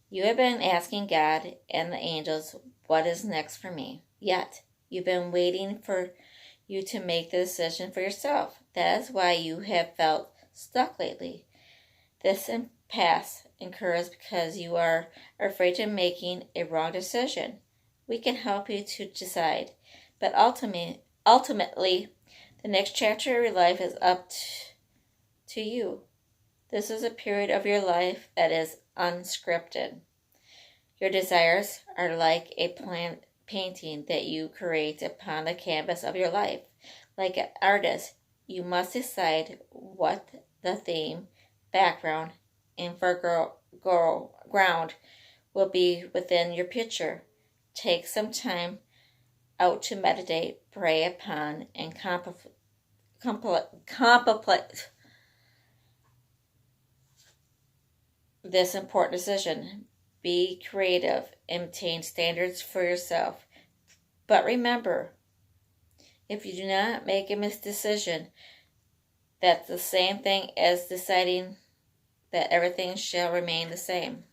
A: You have been asking God and the angels, what is next for me? Yet, you've been waiting for you to make the decision for yourself. That is why you have felt stuck lately. This impasse occurs because you are afraid of making a wrong decision. We can help you to decide, but ultimately, The next chapter of your life is up to you. This is a period of your life that is unscripted. Your desires are like a painting that you create upon the canvas of your life. Like an artist, you must decide what the theme, background, and foreground will be within your picture. Take some time out to meditate, pray upon, and contemplate this important decision. Be creative and obtain standards for yourself. But remember, if you do not make a misdecision, that's the same thing as deciding that everything shall remain the same.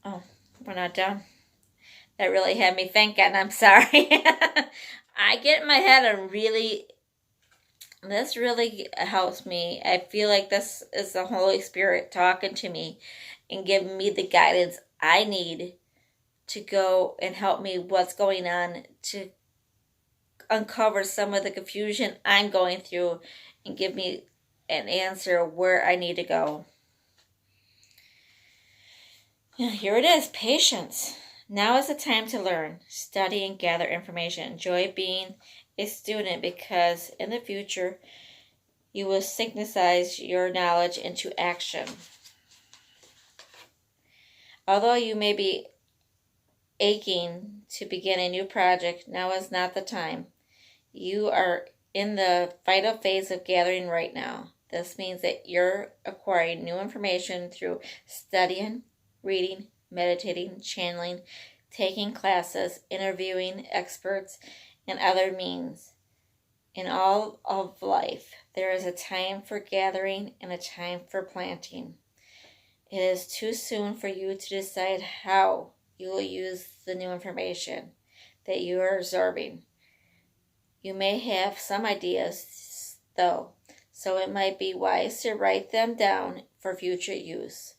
A: Oh, we're not done. That really had me thinking. I'm sorry. I get in my head and this really helps me. I feel like this is the Holy Spirit talking to me and giving me the guidance I need to go and help me what's going on, to uncover some of the confusion I'm going through and give me an answer where I need to go. Here it is, patience. Now is the time to learn, study, and gather information. Enjoy being a student, because in the future you will synthesize your knowledge into action. Although you may be aching to begin a new project, now is not the time. You are in the vital phase of gathering right now. This means that you're acquiring new information through studying, reading, meditating, channeling, taking classes, interviewing experts, and other means. In all of life, there is a time for gathering and a time for planting. It is too soon for you to decide how you will use the new information that you are absorbing. You may have some ideas, though, so it might be wise to write them down for future use.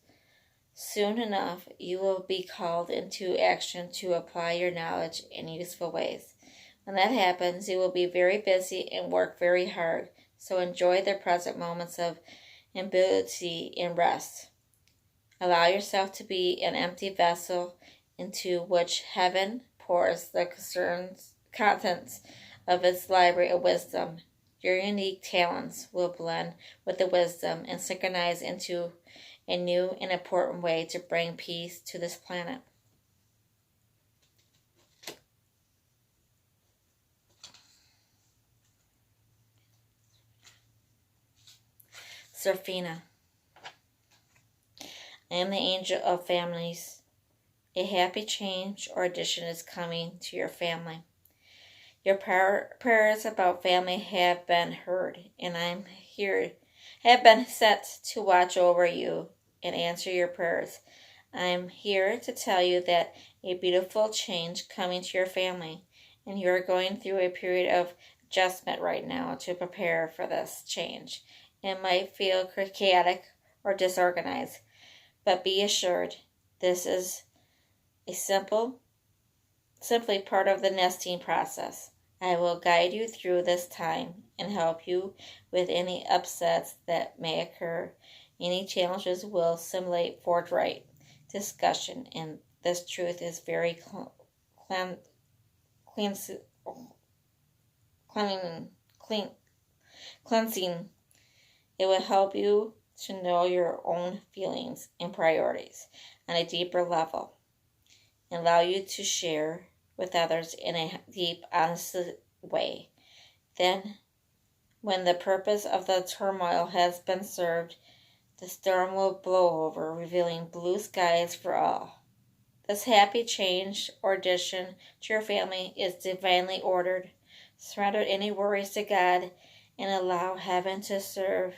A: Soon enough, you will be called into action to apply your knowledge in useful ways. When that happens, you will be very busy and work very hard, so enjoy the present moments of ability and rest. Allow yourself to be an empty vessel into which heaven pours the contents of its library of wisdom. Your unique talents will blend with the wisdom and synchronize into a new and important way to bring peace to this planet. Serafina. I am the angel of families. A happy change or addition is coming to your family. Your prayers about family have been heard, and have been set to watch over you and answer your prayers. I'm here to tell you that a beautiful change coming to your family, and you are going through a period of adjustment right now to prepare for this change. It might feel chaotic or disorganized, but be assured this is simply part of the nesting process. I will guide you through this time and help you with any upsets that may occur. Any challenges will simulate forthright discussion, and this truth is very cleansing. It will help you to know your own feelings and priorities on a deeper level, and allow you to share with others in a deep, honest way. Then, when the purpose of the turmoil has been served, the storm will blow over, revealing blue skies for all. This happy change or addition to your family is divinely ordered. Surrender any worries to God and allow heaven to serve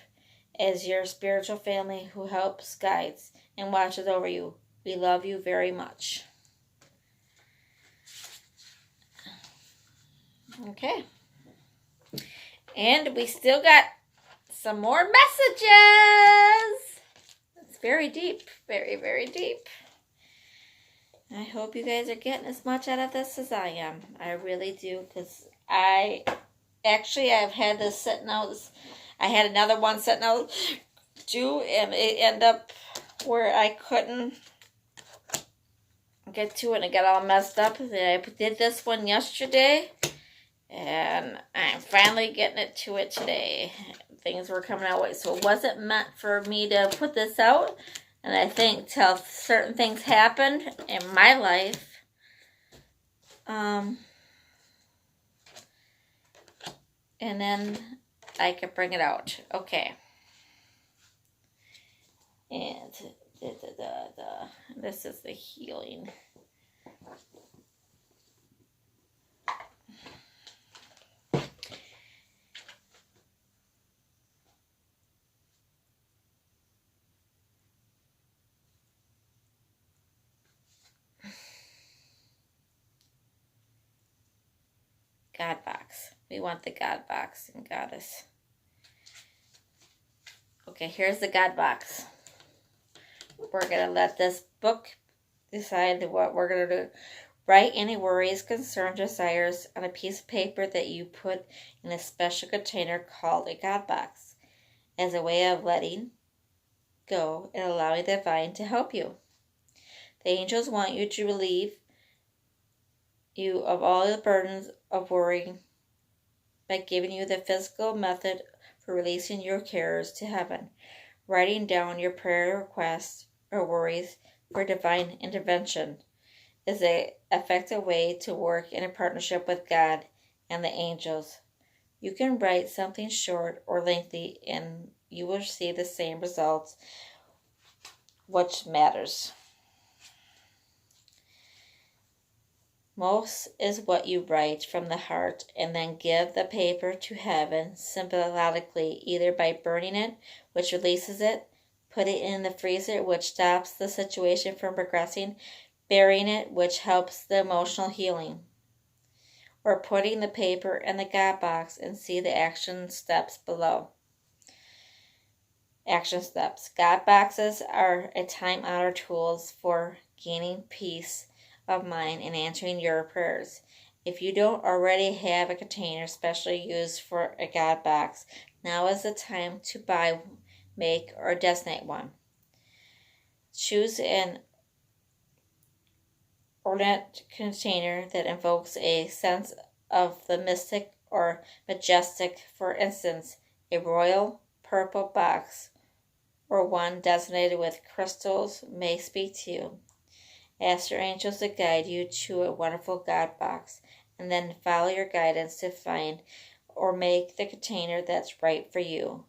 A: as your spiritual family who helps, guides, and watches over you. We love you very much. Okay. And we still got some more messages. It's very deep. Very, very deep. I hope you guys are getting as much out of this as I am. I really do, because I've had this sitting out. I had another one sitting out too, and it ended up where I couldn't get to it, and it got all messed up. I did this one yesterday, and I'm finally getting it to it today. Things were coming out way, so it wasn't meant for me to put this out. And I think till certain things happened in my life, and then I could bring it out. Okay. And this is the healing. God box. We want the God box and Goddess. Okay, here's the God box. We're going to let this book decide what we're going to do. Write any worries, concerns, desires on a piece of paper that you put in a special container called a God box as a way of letting go and allowing the divine to help you. The angels want you to relieve you of all the burdens of worrying by giving you the physical method for releasing your cares to heaven. Writing down your prayer requests or worries for divine intervention is an effective way to work in a partnership with God and the angels. You can write something short or lengthy and you will see the same results, which matters. Most is what you write from the heart and then give the paper to heaven symbolically, either by burning it, which releases it, put it in the freezer, which stops the situation from progressing, burying it, which helps the emotional healing, or putting the paper in the God box and see the action steps below. Action steps. God boxes are a time-honored tools for gaining peace of mind and answering your prayers. If you don't already have a container specially used for a God box, now is the time to buy, make, or designate one. Choose an ornate container that invokes a sense of the mystic or majestic. For instance, a royal purple box or one designated with crystals may speak to you. Ask your angels to guide you to a wonderful God box, and then follow your guidance to find or make the container that's right for you.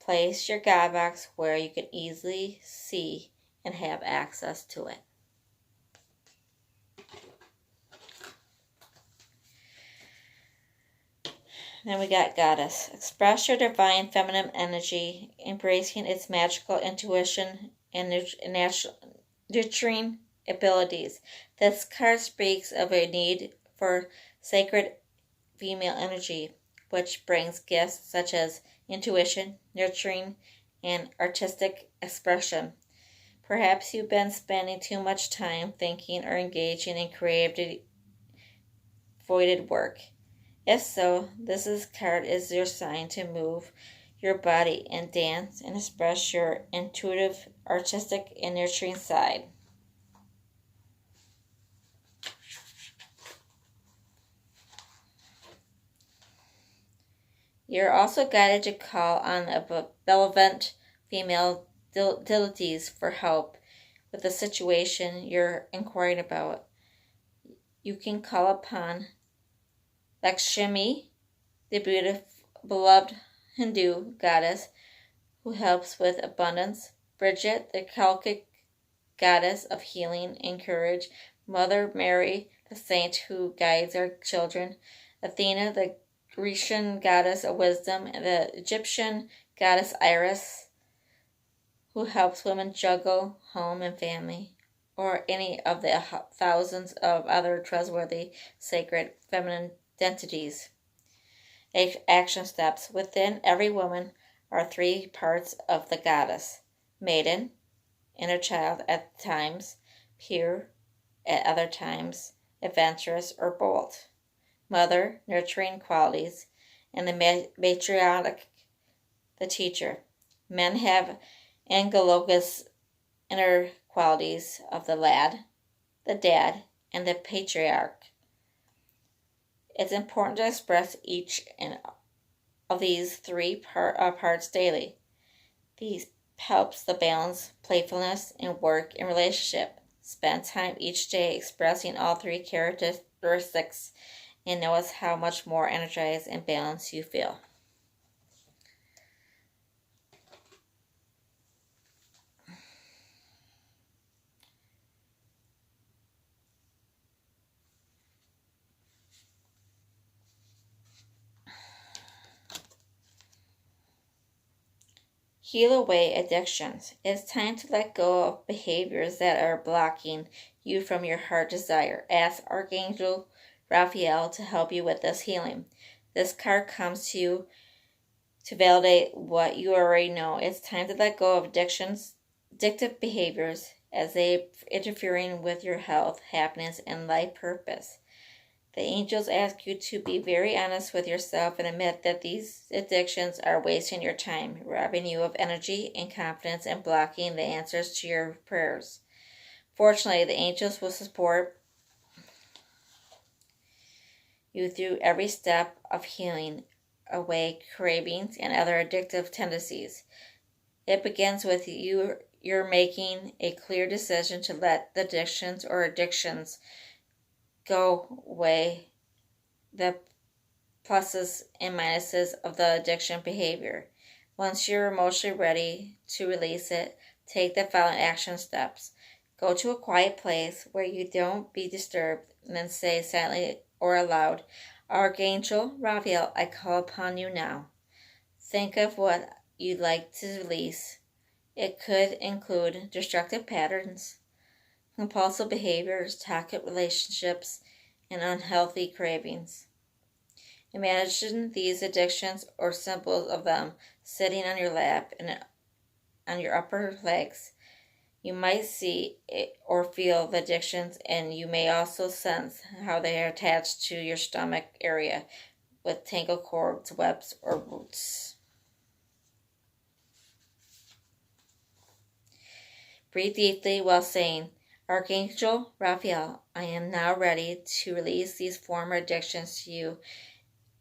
A: Place your God box where you can easily see and have access to it. Then we got Goddess. Express your divine feminine energy, embracing its magical intuition and nurturing abilities. This card speaks of a need for sacred female energy, which brings gifts such as intuition, nurturing, and artistic expression. Perhaps you've been spending too much time thinking or engaging in creative voided work. If so, this card is your sign to move your body and dance and express your intuitive, artistic, and nurturing side. You're also guided to call on a benevolent female deities for help with the situation you're inquiring about. You can call upon Lakshmi, the beautiful, beloved Hindu goddess who helps with abundance, Bridget, the Celtic goddess of healing and courage, Mother Mary, the saint who guides our children, Athena, the Grecian goddess of wisdom, and the Egyptian goddess Isis, who helps women juggle home and family, or any of the thousands of other trustworthy, sacred, feminine entities. Action steps. Within every woman are 3 parts of the goddess: maiden, inner child at times, pure, at other times adventurous or bold. Mother, nurturing qualities, and the matriarch, the teacher. Men have analogous inner qualities of the lad, the dad, and the patriarch. It's important to express each of these three parts daily. These helps the balance playfulness in work and relationship. Spend time each day expressing all three characteristics and notice how much more energized and balanced you feel. Heal away addictions. It's time to let go of behaviors that are blocking you from your heart desire. Ask Archangel Raphael to help you with this healing. This card comes to you to validate what you already know. It's time to let go of addictive behaviors as they interfering with your health, happiness, and life purpose. The angels ask you to be very honest with yourself and admit that these addictions are wasting your time, robbing you of energy and confidence, and blocking the answers to your prayers. Fortunately, the angels will support you through every step of healing away cravings and other addictive tendencies. It begins with you're making a clear decision to let the addictions go away, the pluses and minuses of the addiction behavior. Once you're emotionally ready to release it, take the following action steps. Go to a quiet place where you don't be disturbed, and then say silently or aloud, Archangel Raphael, I call upon you now. Think of what you'd like to release. It could include destructive patterns, compulsive behaviors, toxic relationships, and unhealthy cravings. Imagine these addictions or symbols of them sitting on your lap and on your upper legs. You might see or feel the addictions, and you may also sense how they are attached to your stomach area with tangled cords, webs, or roots. Breathe deeply while saying, Archangel Raphael, I am now ready to release these former addictions to you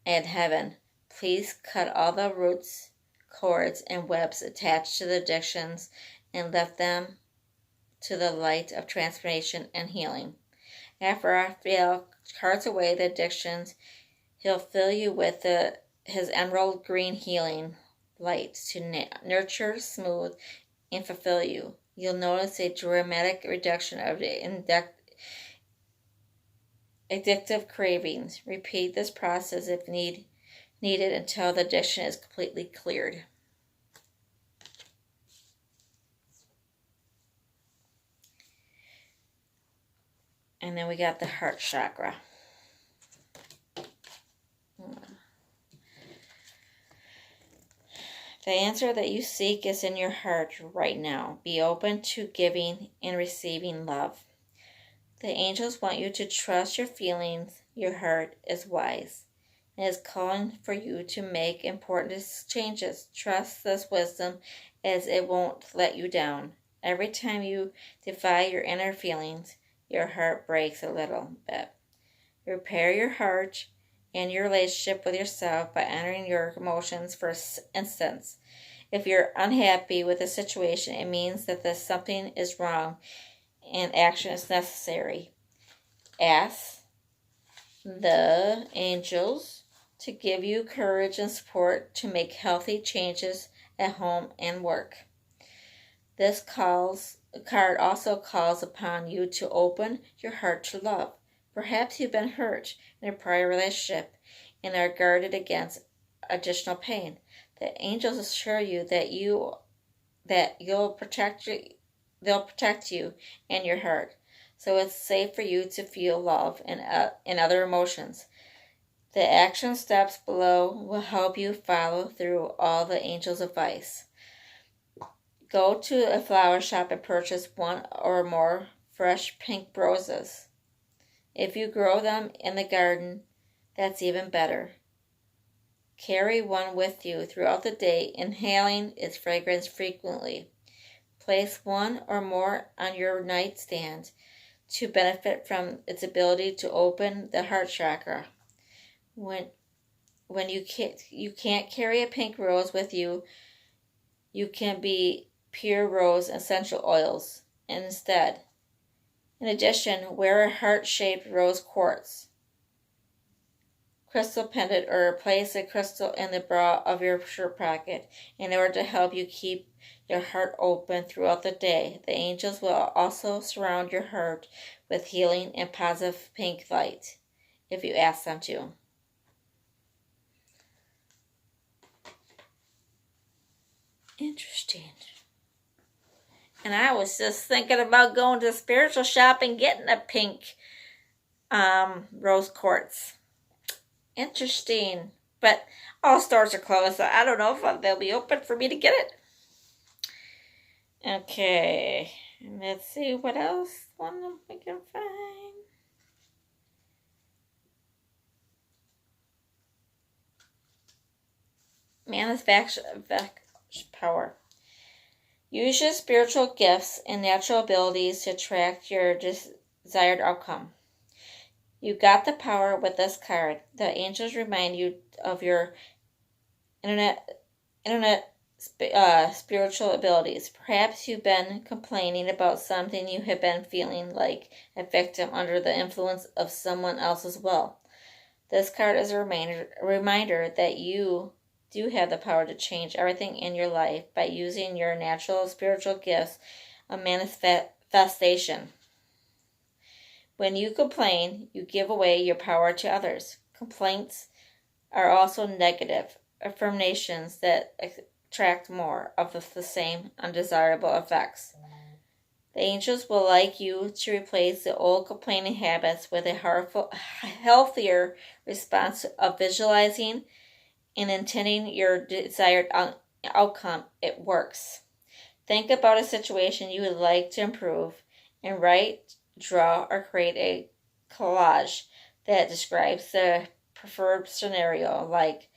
A: and heaven. Please cut all the roots, cords, and webs attached to the addictions and lift them to the light of transformation and healing. After Raphael carts away the addictions, he'll fill you with his emerald green healing light to nurture, smooth, and fulfill you. You'll notice a dramatic reduction of the addictive cravings. Repeat this process if needed until the addiction is completely cleared. And then we got the heart chakra. The answer that you seek is in your heart right now. Be open to giving and receiving love. The angels want you to trust your feelings. Your heart is wise and is calling for you to make important changes. Trust this wisdom as it won't let you down. Every time you defy your inner feelings, your heart breaks a little bit. Repair your heart and your relationship with yourself by honoring your emotions. For instance, if you're unhappy with a situation, it means that something is wrong and action is necessary. Ask the angels to give you courage and support to make healthy changes at home and work. This card also calls upon you to open your heart to love. Perhaps you've been hurt in a prior relationship and are guarded against additional pain. The angels assure you that they'll protect you and your heart, so it's safe for you to feel love and other emotions. The action steps below will help you follow through all the angels' advice. Go to a flower shop and purchase one or more fresh pink roses. If you grow them in the garden, that's even better. Carry one with you throughout the day, inhaling its fragrance frequently. Place one or more on your nightstand to benefit from its ability to open the heart chakra. When you can't carry a pink rose with you, you can be pure rose essential oils instead. In addition, wear a heart-shaped rose quartz crystal pendant or place a crystal in the bra of your shirt pocket in order to help you keep your heart open throughout the day. The angels will also surround your heart with healing and positive pink light if you ask them to. Interesting. And I was just thinking about going to the spiritual shop and getting a pink rose quartz. Interesting. But all stores are closed, so I don't know if they'll be open for me to get it. Okay. Let's see what else one we can find. Manifest power. Use your spiritual gifts and natural abilities to attract your desired outcome. You got the power with this card. The angels remind you of your spiritual abilities. Perhaps you've been complaining about something you have been feeling like a victim under the influence of someone else's will. This card is a reminder that you do have the power to change everything in your life by using your natural spiritual gifts of manifestation. When you complain, you give away your power to others. Complaints are also negative affirmations that attract more of the same undesirable effects. The angels will like you to replace the old complaining habits with a healthier response of visualizing and intending your desired outcome. It works. Think about a situation you would like to improve and write, draw, or create a collage that describes the preferred scenario, like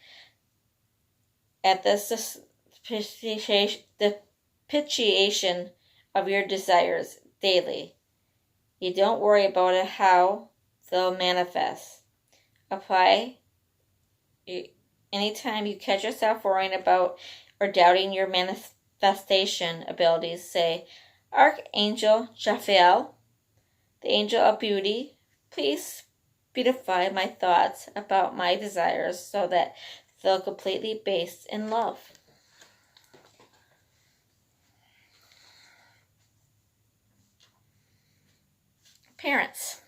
A: at the propitiation of your desires daily. You don't worry about it, how they'll manifest. Apply anytime you catch yourself worrying about or doubting your manifestation abilities. Say, Archangel Raphael, the angel of beauty, please beautify my thoughts about my desires so that they're completely based in love. Parents.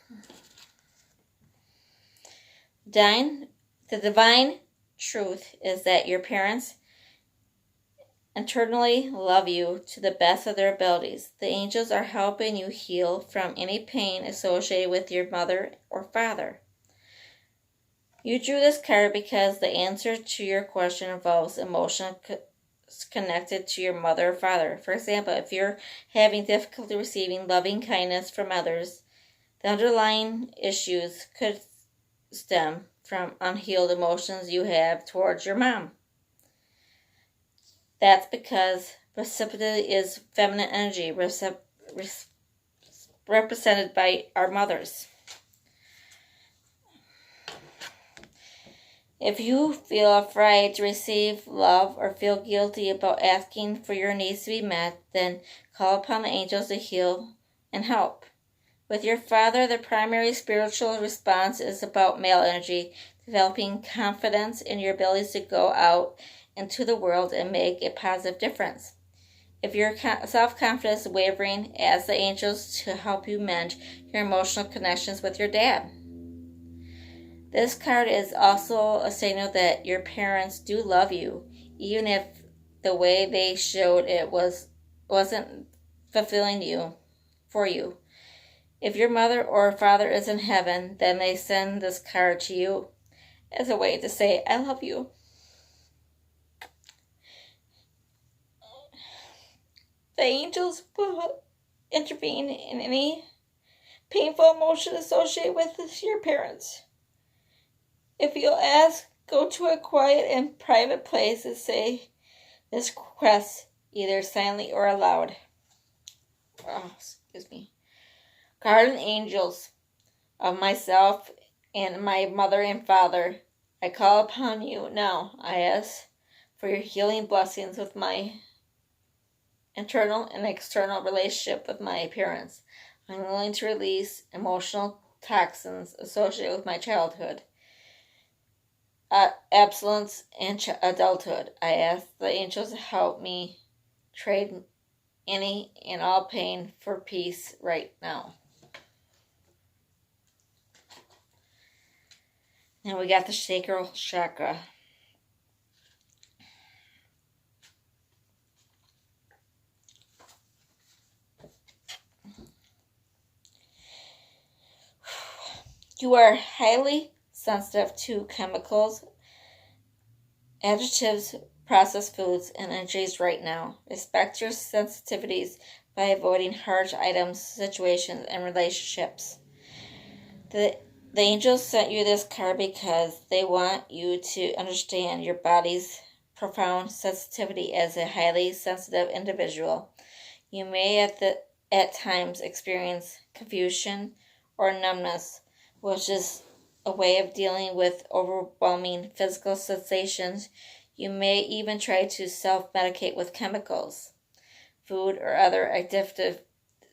A: The divine truth is that your parents internally love you to the best of their abilities. The angels are helping you heal from any pain associated with your mother or father. You drew this card because the answer to your question involves emotion connected to your mother or father. For example, if you're having difficulty receiving loving kindness from others, the underlying issues could stem from unhealed emotions you have towards your mom. That's because precipitate is feminine energy represented by our mothers. If you feel afraid to receive love or feel guilty about asking for your needs to be met, then call upon the angels to heal and help. With your father, the primary spiritual response is about male energy, developing confidence in your abilities to go out into the world and make a positive difference. If your self-confidence is wavering, ask the angels to help you mend your emotional connections with your dad. This card is also a signal that your parents do love you, even if the way they showed it wasn't fulfilling for you. If your mother or father is in heaven, then they send this card to you as a way to say, I love you. The angels will intervene in any painful emotion associated with your parents. If you'll ask, go to a quiet and private place and say this request either silently or aloud. Oh, excuse me. Guardian angels of myself and my mother and father, I call upon you now. I ask for your healing blessings with my internal and external relationship with my parents. I'm willing to release emotional toxins associated with my childhood, absence, and adulthood. I ask the angels to help me trade any and all pain for peace right now. And we got the sacral chakra. You are highly sensitive to chemicals, additives, processed foods, and energies right now. Respect your sensitivities by avoiding harsh items, situations, and relationships. The angels sent you this card because they want you to understand your body's profound sensitivity as a highly sensitive individual. You may at times experience confusion or numbness, which is a way of dealing with overwhelming physical sensations. You may even try to self-medicate with chemicals, food, or other addictive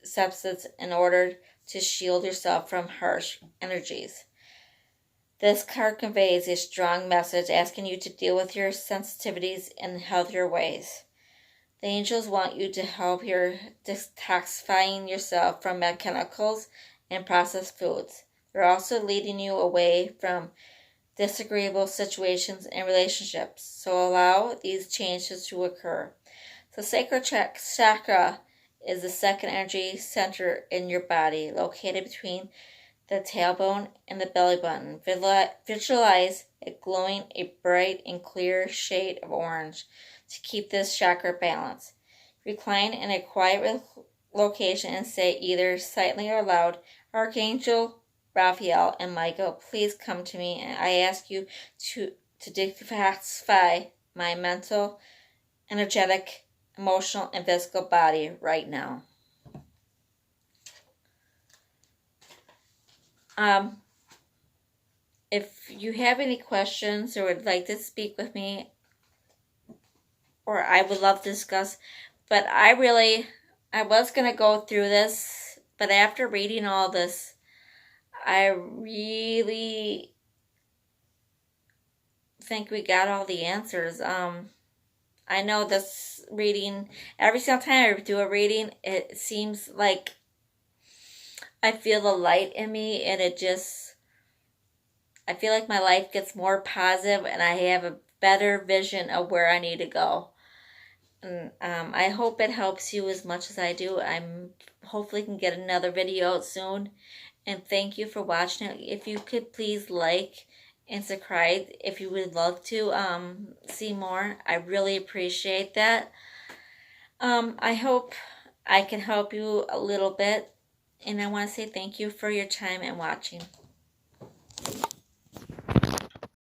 A: substances in order to shield yourself from harsh energies. This card conveys a strong message asking you to deal with your sensitivities in healthier ways. The angels want you to help your detoxifying yourself from chemicals and processed foods. They're also leading you away from disagreeable situations and relationships, so allow these changes to occur. The sacral chakra is the second energy center in your body, located between the tailbone and the belly button. Visualize it glowing a bright and clear shade of orange to keep this chakra balanced. Recline in a quiet location and say either silently or loud, Archangel Raphael and Michael, please come to me, and I ask you to detoxify my mental, energetic, emotional, and physical body right now. If you have any questions or would like to speak with me, or I would love to discuss, but I was going to go through this, but after reading all this, I really think we got all the answers. I know this reading, every single time I do a reading, it seems like I feel the light in me, and I feel like my life gets more positive and I have a better vision of where I need to go. And I hope it helps you as much as I do. I'm hopefully can get another video out soon. And thank you for watching it. If you could please like and subscribe if you would love to see more. I really appreciate that. I hope I can help you a little bit. And I want to say thank you for your time and watching.